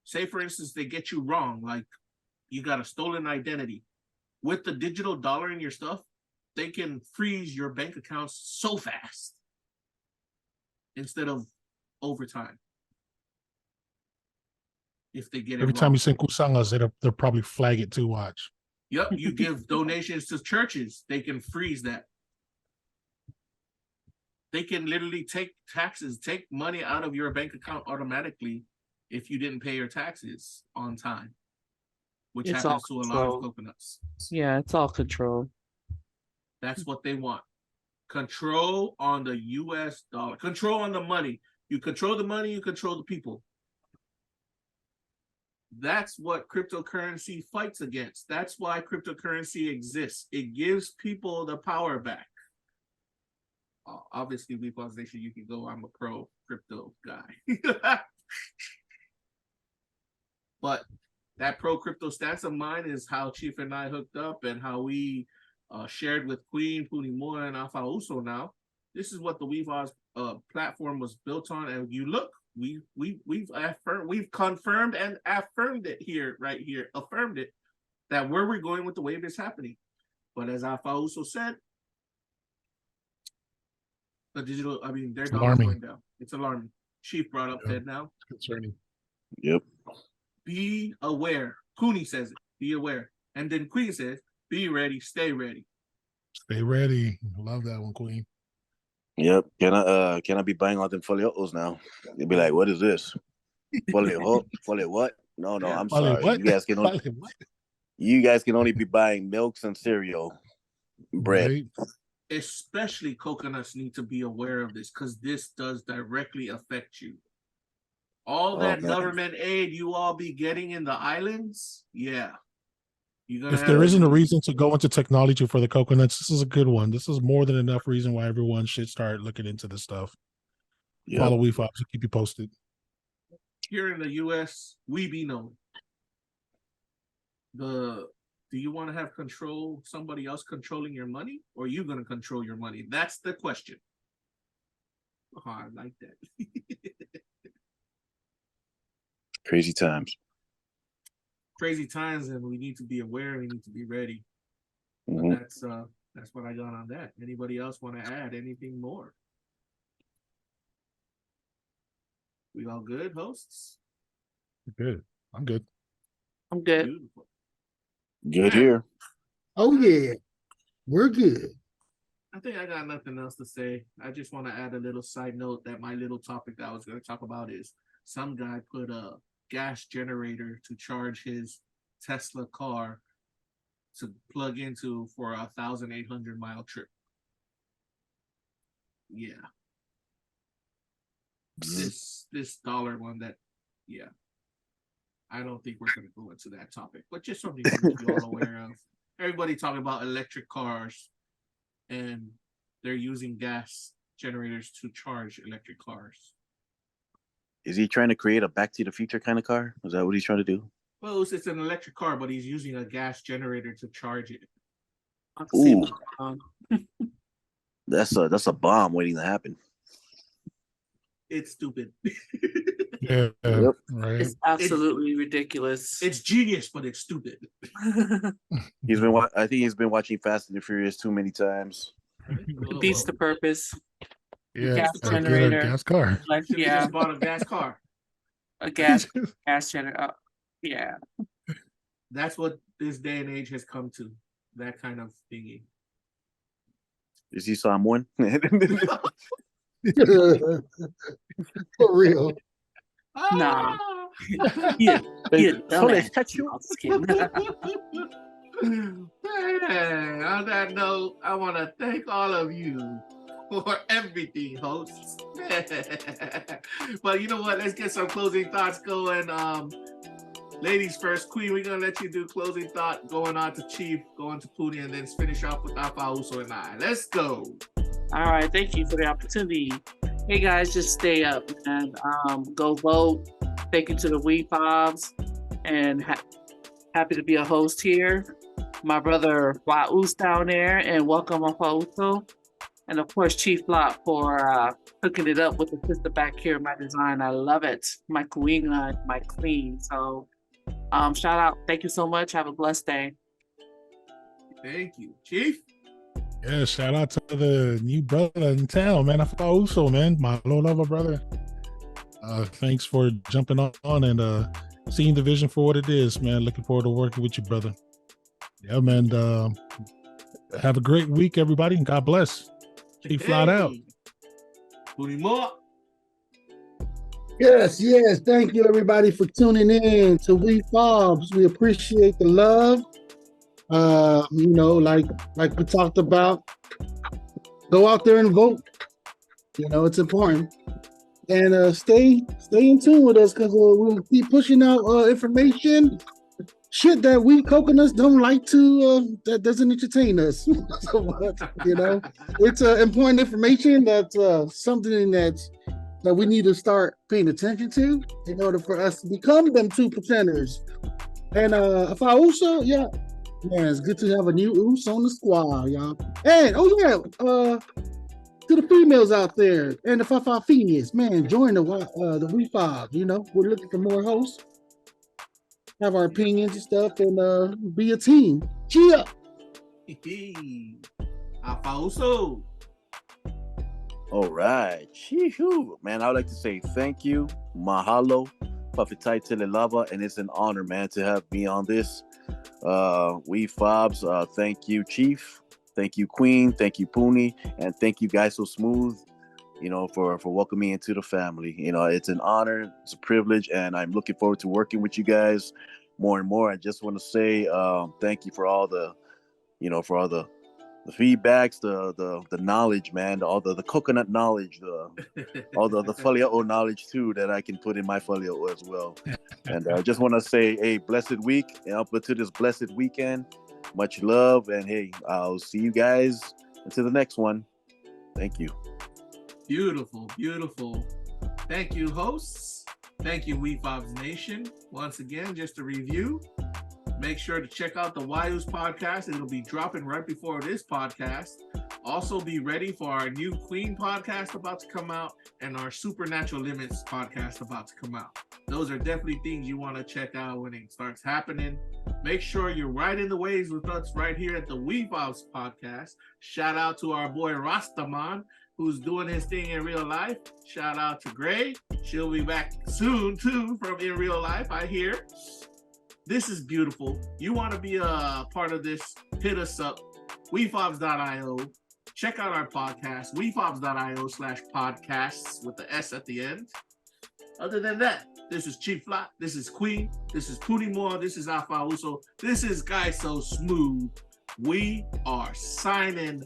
[SPEAKER 4] say for instance, they get you wrong, like you got a stolen identity. With the digital dollar in your stuff, they can freeze your bank accounts so fast instead of over time. If they get it
[SPEAKER 3] every
[SPEAKER 4] wrong.
[SPEAKER 3] time you send kusangas, they'll probably flag it too. Watch.
[SPEAKER 4] Yep, you give donations to churches, they can freeze that. They can literally take taxes, take money out of your bank account automatically if you didn't pay your taxes on time, which happens to a lot of coconuts.
[SPEAKER 6] Yeah, it's all control.
[SPEAKER 4] That's what they want. Control on the US dollar. Control on the money. You control the money, you control the people. That's what cryptocurrency fights against. That's why cryptocurrency exists. It gives people the power back. Obviously, Wefobz Nation, you can go, I'm a pro crypto guy. But that pro crypto stance of mine is how Chief and I hooked up and how we shared with Queen, Punimura, and afaouso now. This is what the Wefobz platform was built on. And you look, we've confirmed and affirmed it here, right here, affirmed it, that where we're going with the wave is happening. But as afaouso said, the digital, their dollars going down. It's alarming. Chief brought up Fed now.
[SPEAKER 3] It's concerning.
[SPEAKER 1] Yep.
[SPEAKER 4] be aware. Cooney says it, be aware. And then Queen says, be ready, stay ready.
[SPEAKER 3] Stay ready. Love that one, Queen.
[SPEAKER 1] Yep. Can I be buying all them folios now? They'll be like, what is this? Folio what? No,
[SPEAKER 4] Yeah.
[SPEAKER 1] I'm
[SPEAKER 3] Folio
[SPEAKER 1] sorry.
[SPEAKER 3] what?
[SPEAKER 1] You guys can only
[SPEAKER 3] Folio what?
[SPEAKER 1] you guys can only be buying milks and cereal, bread.
[SPEAKER 3] Right.
[SPEAKER 4] Especially coconuts need to be aware of this because this does directly affect you. All that
[SPEAKER 1] man.
[SPEAKER 4] government aid you all be getting in the islands, yeah. You're gonna
[SPEAKER 3] If
[SPEAKER 4] have
[SPEAKER 3] there
[SPEAKER 4] to
[SPEAKER 3] isn't a
[SPEAKER 4] be-
[SPEAKER 3] reason to go into technology for the coconuts, this is a good one. This is more than enough reason why everyone should start looking into this stuff.
[SPEAKER 1] Yep.
[SPEAKER 3] Follow Wefobz. I'll keep you posted.
[SPEAKER 4] here in the US, we be known. Do you want to have somebody else controlling your money, or are you gonna control your money? That's the question. Oh, I like that.
[SPEAKER 1] Crazy times.
[SPEAKER 4] Crazy times, and we need to be aware, we need to be ready.
[SPEAKER 1] Mhm.
[SPEAKER 4] That's what I got on that. Anybody else want to add anything more? We all good, hosts?
[SPEAKER 3] Good. I'm good.
[SPEAKER 6] I'm good.
[SPEAKER 4] Beautiful.
[SPEAKER 1] Good here.
[SPEAKER 2] Oh yeah, we're good.
[SPEAKER 4] I think I got nothing else to say. I just want to add a little side note that my little topic that I was going to talk about is some guy put a gas generator to charge his Tesla car to plug into for a 1,800-mile trip. Yeah. This dollar one that, yeah. I don't think we're going to go into that topic, but just something to make you all aware of. Everybody talking about electric cars, and they're using gas generators to charge electric cars.
[SPEAKER 1] Is he trying to create a Back to the Future kind of car? Is that what he's trying to do?
[SPEAKER 4] Well, it's an electric car, but he's using a gas generator to charge it.
[SPEAKER 6] I can see
[SPEAKER 1] Ooh.
[SPEAKER 6] what's going on.
[SPEAKER 1] That's a bomb waiting to happen.
[SPEAKER 4] It's stupid.
[SPEAKER 3] Yeah.
[SPEAKER 1] Yep.
[SPEAKER 3] Right.
[SPEAKER 6] It's absolutely ridiculous.
[SPEAKER 4] It's genius, but it's stupid.
[SPEAKER 1] I think he's been watching Fast and the Furious too many times.
[SPEAKER 6] It beats the purpose.
[SPEAKER 3] Yeah.
[SPEAKER 6] gas
[SPEAKER 3] Gotta get a
[SPEAKER 6] generator.
[SPEAKER 3] gas car.
[SPEAKER 6] Like,
[SPEAKER 4] Should've
[SPEAKER 6] yeah,
[SPEAKER 4] just bought a gas car.
[SPEAKER 6] a gas generator. Yeah.
[SPEAKER 4] That's what this day and age has come to. That kind of thingy.
[SPEAKER 1] Is he someone?
[SPEAKER 2] For real.
[SPEAKER 6] Nah.
[SPEAKER 4] Ah!
[SPEAKER 6] Yeah. Yeah.
[SPEAKER 1] So let's touch you.
[SPEAKER 6] I'm just kidding.
[SPEAKER 4] Man, on that note, I want to thank all of you for everything, hosts. But you know what? Let's get some closing thoughts going. Ladies first, Queen, we're going to let you do closing thought, going on to Chief, going to Poonie, and then finish off with afaouso and I. Let's go.
[SPEAKER 6] All right, thank you for the opportunity. Hey guys, just stay up and go vote. Thank you to the Wefobz, and happy to be a host here. My brother whyuce down there, and welcome afaouso, and of course Chief Lot for hooking it up with the sister back here. My design, I love it. My queen, my clean. So shout out, thank you so much. Have a blessed day.
[SPEAKER 4] Thank you. Chief?
[SPEAKER 3] Yeah, shout out to the new brother in town, man. afaouso, man, my little lover brother. Thanks for jumping on and seeing the vision for what it is, man. Looking forward to working with you, brother. Yeah, man. Have a great week, everybody, and God bless. Keep flat out.
[SPEAKER 4] Poonie more.
[SPEAKER 2] Yes. Thank you, everybody, for tuning in to Wefobz. We appreciate the love. Like we talked about, go out there and vote. It's important. And stay in tune with us, because we'll keep pushing out information, shit that we coconuts don't like to, that doesn't entertain us. So, it's important information. That's something that we need to start paying attention to in order for us to become them 2%ers. And afaouso, yeah, man, it's good to have a new oos on the squad, y'all. And to the females out there and the females, man, join the Wefobz. We're looking for more hosts, have our opinions and stuff, and be a team. Cheer.
[SPEAKER 4] afaouso.
[SPEAKER 1] All right. Chee-hoo. Man, I would like to say thank you, mahalo, Puffy Tight Tilly Lava, and it's an honor, man, to have me on this. Wefobz, thank you, Chief. Thank you, Queen. Thank you, Poonie. And thank you, Guys So Smooth, for welcoming me into the family. It's an honor, it's a privilege, and I'm looking forward to working with you guys more and more. I just want to say thank you for all the feedbacks, the knowledge, man, all the coconut knowledge, all the whyuce knowledge too that I can put in my whyuce as well. And I just want to say, hey, blessed week, and up to this blessed weekend. Much love, and hey, I'll see you guys until the next one. Thank you.
[SPEAKER 4] Beautiful, beautiful. Thank you, hosts. Thank you, Wefobz Nation. Once again, just a review. Make sure to check out the Whyuce podcast. It'll be dropping right before this podcast. Also, be ready for our new Queen podcast about to come out and our Supernatural Limits podcast about to come out. Those are definitely things you want to check out when it starts happening. Make sure you're right in the waves with us right here at the Wefobz Podcast. Shout out to our boy Rastaman, who's doing his thing in real life. Shout out to Gray. She'll be back soon, too, from In Real Life, I hear. This is beautiful. You want to be a part of this, hit us up, wefobz.io. Check out our podcast, wefobz.io/podcasts with the S at the end. Other than that, this is Chief Lot, this is Queen, this is Poonie Moore, this is afaouso, this is Guy So Smooth. We are signing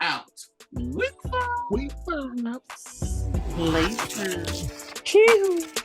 [SPEAKER 4] out.
[SPEAKER 6] Wefobz.
[SPEAKER 3] Wefobz.
[SPEAKER 6] Later. Cheers.